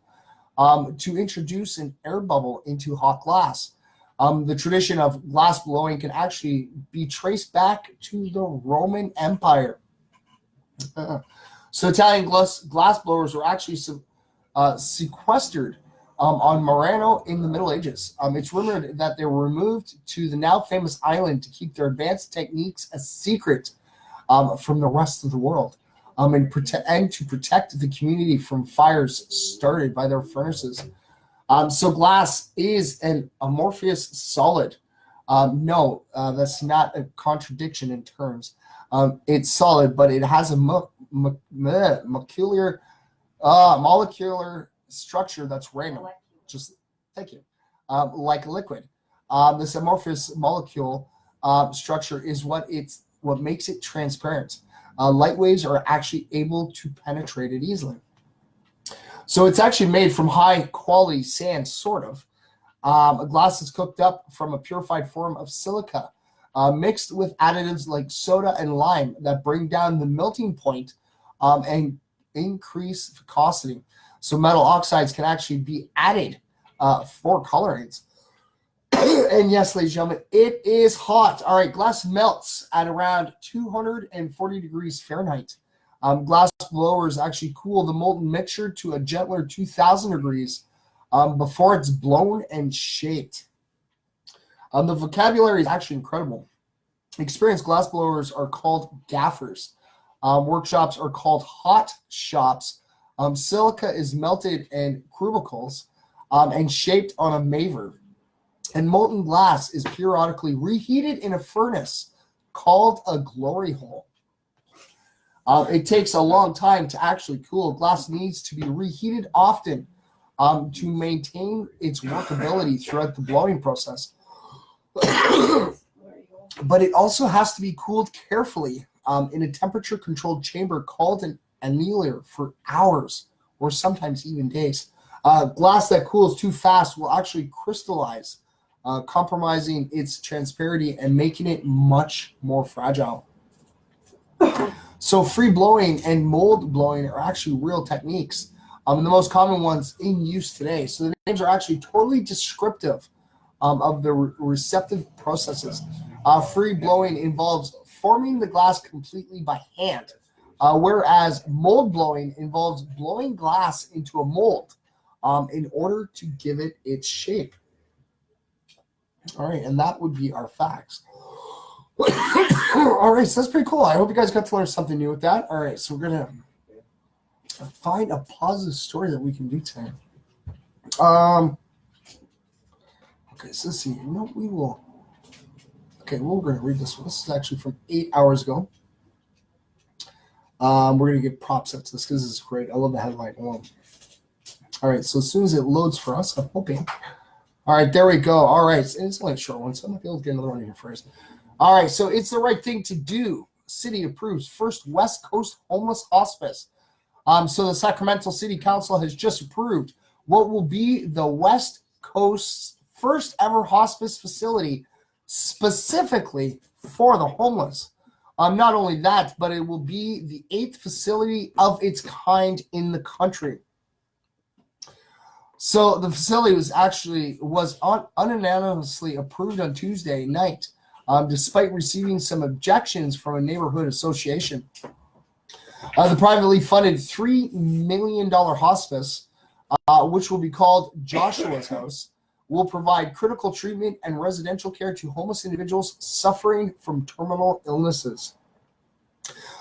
to introduce an air bubble into hot glass. The tradition of glass blowing can actually be traced back to the Roman Empire. So Italian glass blowers were actually sequestered on Murano in the Middle Ages. It's rumored that they were removed to the now famous island to keep their advanced techniques a secret from the rest of the world, and to protect the community from fires started by their furnaces. So glass is an amorphous solid. No, that's not a contradiction in terms. It's solid, but it has a molecular structure that's random. Just thank you. Like a liquid. This amorphous molecule structure is what makes it transparent. Light waves are actually able to penetrate it easily. So it's actually made from high quality sand, sort of. Glass is cooked up from a purified form of silica, mixed with additives like soda and lime that bring down the melting point and increase viscosity. So metal oxides can actually be added for colorants. And yes, ladies and gentlemen, it is hot. All right, glass melts at around 240 degrees Fahrenheit. Glass blowers actually cool the molten mixture to a gentler 2,000 degrees before it's blown and shaped. The vocabulary is actually incredible. Experienced glass blowers are called gaffers. Workshops are called hot shops. Silica is melted in cubicles and shaped on a maver. And molten glass is periodically reheated in a furnace called a glory hole. It takes a long time to actually cool. Glass needs to be reheated often to maintain its workability throughout the blowing process. But it also has to be cooled carefully in a temperature-controlled chamber called an annealer for hours or sometimes even days. Glass that cools too fast will actually crystallize, compromising its transparency and making it much more fragile. So free blowing and mold blowing are actually real techniques. The most common ones in use today. So the names are actually totally descriptive of the receptive processes. Free blowing involves forming the glass completely by hand, whereas mold blowing involves blowing glass into a mold in order to give it its shape. All right, and that would be our facts. All right, so that's pretty cool. I hope you guys got to learn something new with that. All right, so we're going to find a positive story that we can do today. Okay, so let's see. We will. Okay, well, we're going to read this one. This is actually from 8 hours ago. We're going to give props up to this because this is great. I love the headline. All right, so as soon as it loads for us, I'm hoping. All right, there we go. All right, it's only a short one, so I might be able to get another one in here first. All right, so it's the right thing to do. City approves first West Coast homeless hospice. So the Sacramento City Council has just approved what will be the West Coast's first ever hospice facility specifically for the homeless. Not only that, but it will be the 8th facility of its kind in the country. So the facility was unanimously approved on Tuesday night, despite receiving some objections from a neighborhood association. The privately funded $3 million hospice, which will be called Joshua's House, will provide critical treatment and residential care to homeless individuals suffering from terminal illnesses.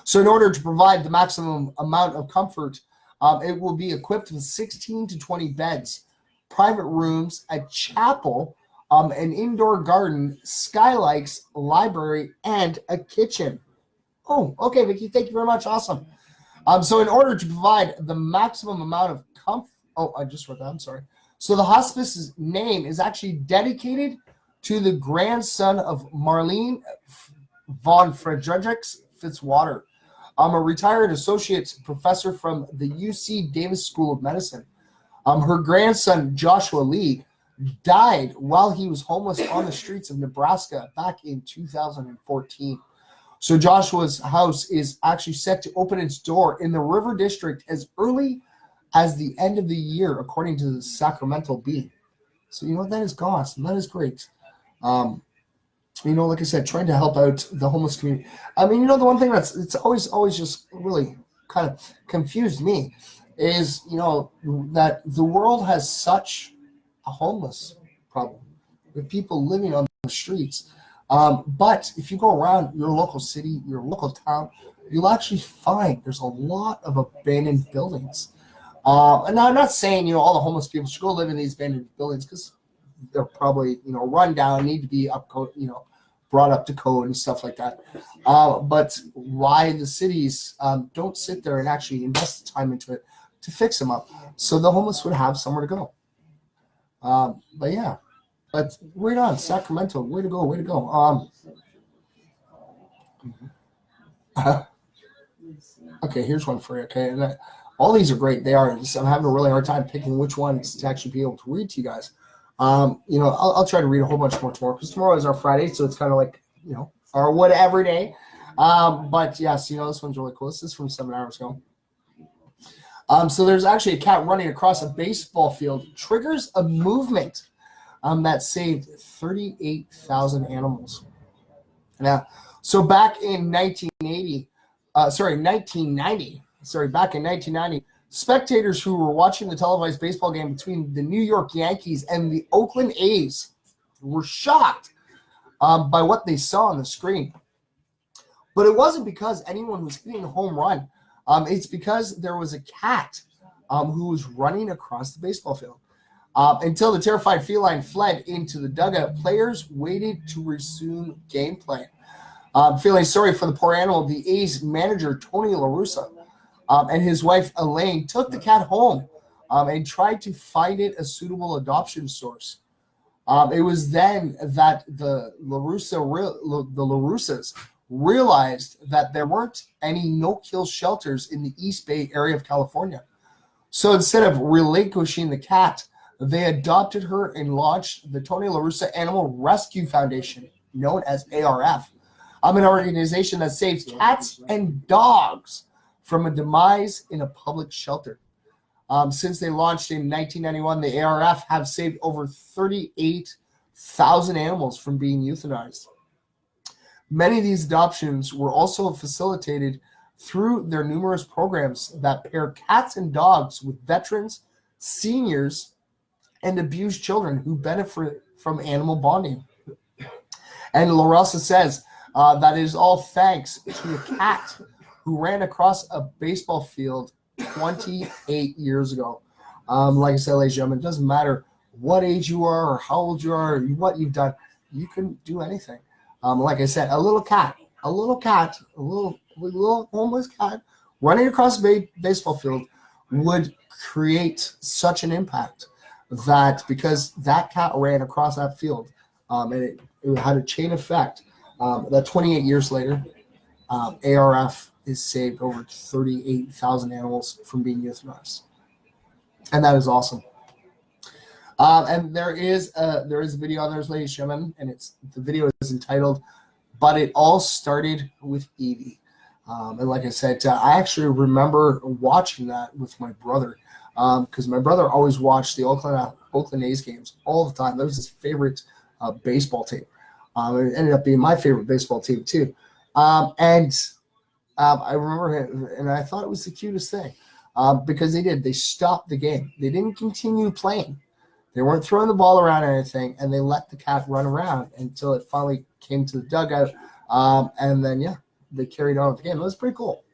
So in order to provide the maximum amount of comfort, it will be equipped with 16 to 20 beds, private rooms, a chapel, an indoor garden, skylights, library, and a kitchen. Oh, okay, Vicky, thank you very much. Awesome. So in order to provide the maximum amount of comfort, I just wrote that, I'm sorry. So the hospice's name is actually dedicated to the grandson of Marlene von Fredericks Fitzwater, a retired associate professor from the UC Davis School of Medicine. Her grandson, Joshua Lee, died while he was homeless on the streets of Nebraska back in 2014. So Joshua's house is actually set to open its door in the River District as early as the end of the year, according to the Sacramento Bee. So, that is awesome. That is great. Like I said, trying to help out the homeless community. The one thing it's always just really kind of confused me is, that the world has such a homeless problem with people living on the streets. But if you go around your local city, your local town, you'll actually find there's a lot of abandoned buildings. And I'm not saying, all the homeless people should go live in these abandoned buildings because they're probably, run down, need to be brought up to code and stuff like that. But why the cities don't sit there and actually invest the time into it to fix them up so the homeless would have somewhere to go. But yeah, but right on, Sacramento, way to go. Okay, here's one for you, okay? And all these are great. They are. I'm having a really hard time picking which ones to actually be able to read to you guys. I'll try to read a whole bunch more tomorrow because tomorrow is our Friday, so it's kind of like, our whatever day. But yes, this one's really cool. This is from 7 hours ago. So there's actually a cat running across a baseball field, triggers a movement that saved 38,000 animals. Now, so back in 1990, spectators who were watching the televised baseball game between the New York Yankees and the Oakland A's were shocked by what they saw on the screen. But it wasn't because anyone was hitting a home run. It's because there was a cat who was running across the baseball field. Until the terrified feline fled into the dugout, players waited to resume gameplay. Feeling sorry for the poor animal, the A's manager, Tony La Russa, and his wife, Elaine, took the cat home and tried to find it a suitable adoption source. It was then that the La Russas realized that there weren't any no-kill shelters in the East Bay area of California. So instead of relinquishing the cat, they adopted her and launched the Tony La Russa Animal Rescue Foundation, known as ARF. I'm an organization that saves cats and dogs from a demise in a public shelter. Since they launched in 1991, the ARF have saved over 38,000 animals from being euthanized. Many of these adoptions were also facilitated through their numerous programs that pair cats and dogs with veterans, seniors, and abused children who benefit from animal bonding. And LaRosa says that it is all thanks to a cat who ran across a baseball field 28 years ago. Like I said, ladies and gentlemen, it doesn't matter what age you are or how old you are or what you've done. You can do anything. Like I said, a little homeless cat running across a baseball field would create such an impact that because that cat ran across that field and it had a chain effect, that 28 years later, ARF is saved over 38,000 animals from being euthanized. And that is awesome. And there is a video on there, ladies and gentlemen, and the video is entitled "But It All Started with Evie." And like I said, I actually remember watching that with my brother because my brother always watched the Oakland A's games all the time. That was his favorite baseball team. It ended up being my favorite baseball team too. I remember him, and I thought it was the cutest thing because they stopped the game. They didn't continue playing. They weren't throwing the ball around or anything, and they let the cat run around until it finally came to the dugout. And then, they carried on with the game. It was pretty cool.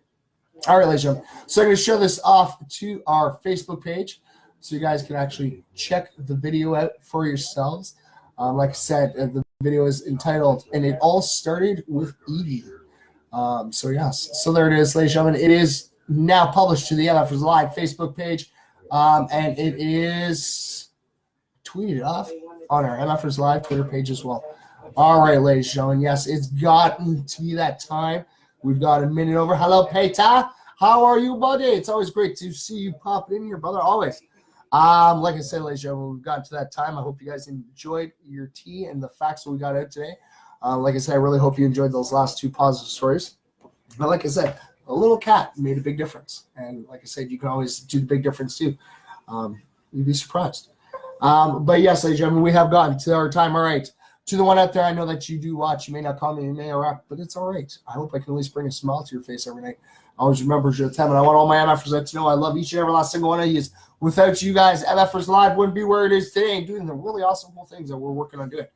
All right, ladies and gentlemen. So I'm going to show this off to our Facebook page so you guys can actually check the video out for yourselves. Like I said, the video is entitled, "And It All Started with Evie." So there it is, ladies and gentlemen. It is now published to the MFers Live Facebook page, and it is tweeted off on our MFers Live Twitter page as well. All right, ladies and gentlemen. Yes, it's gotten to be that time. We've got a minute over. Hello, Peter. How are you, buddy? It's always great to see you pop in here, brother. Always. Like I said, ladies and gentlemen, we've gotten to that time. I hope you guys enjoyed your tea and the facts that we got out today. Like I said, I really hope you enjoyed those last two positive stories. But like I said, a little cat made a big difference. And like I said, you can always do the big difference too. You'd be surprised. But yes, ladies and gentlemen, we have gotten to our time. All right. To the one out there, I know that you do watch. You may not call me, you may rap, but it's all right. I hope I can at least bring a smile to your face every night. I always remember your time, and I want all my MFers to know I love each and every last single one of you. Without you guys, MFers Live wouldn't be where it is today and doing the really awesome cool things that we're working on doing.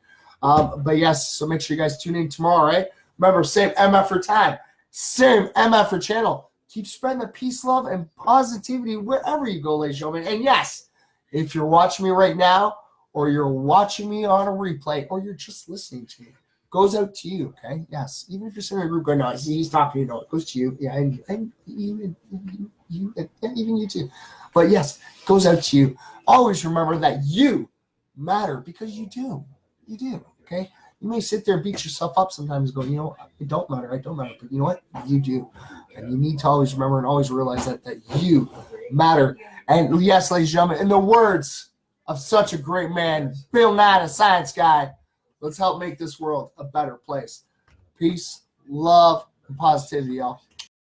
But yes, so make sure you guys tune in tomorrow, right? Remember, same MFer time, same MFer channel. Keep spreading the peace, love, and positivity wherever you go, ladies and gentlemen. And yes, if you're watching me right now, or you're watching me on a replay, or you're just listening to me, goes out to you, okay? Yes, even if you're sitting in a group going, no, he's talking, you know, it goes to you. Yeah, and you, and even you too. But yes, it goes out to you. Always remember that you matter because you do. You do, okay? You may sit there and beat yourself up sometimes going, you know, I don't matter. But you know what? You do. And you need to always remember and always realize that you matter. And yes, ladies and gentlemen, in the words of such a great man, Bill Nye, a science guy, let's help make this world a better place. Peace, love, and positivity, y'all.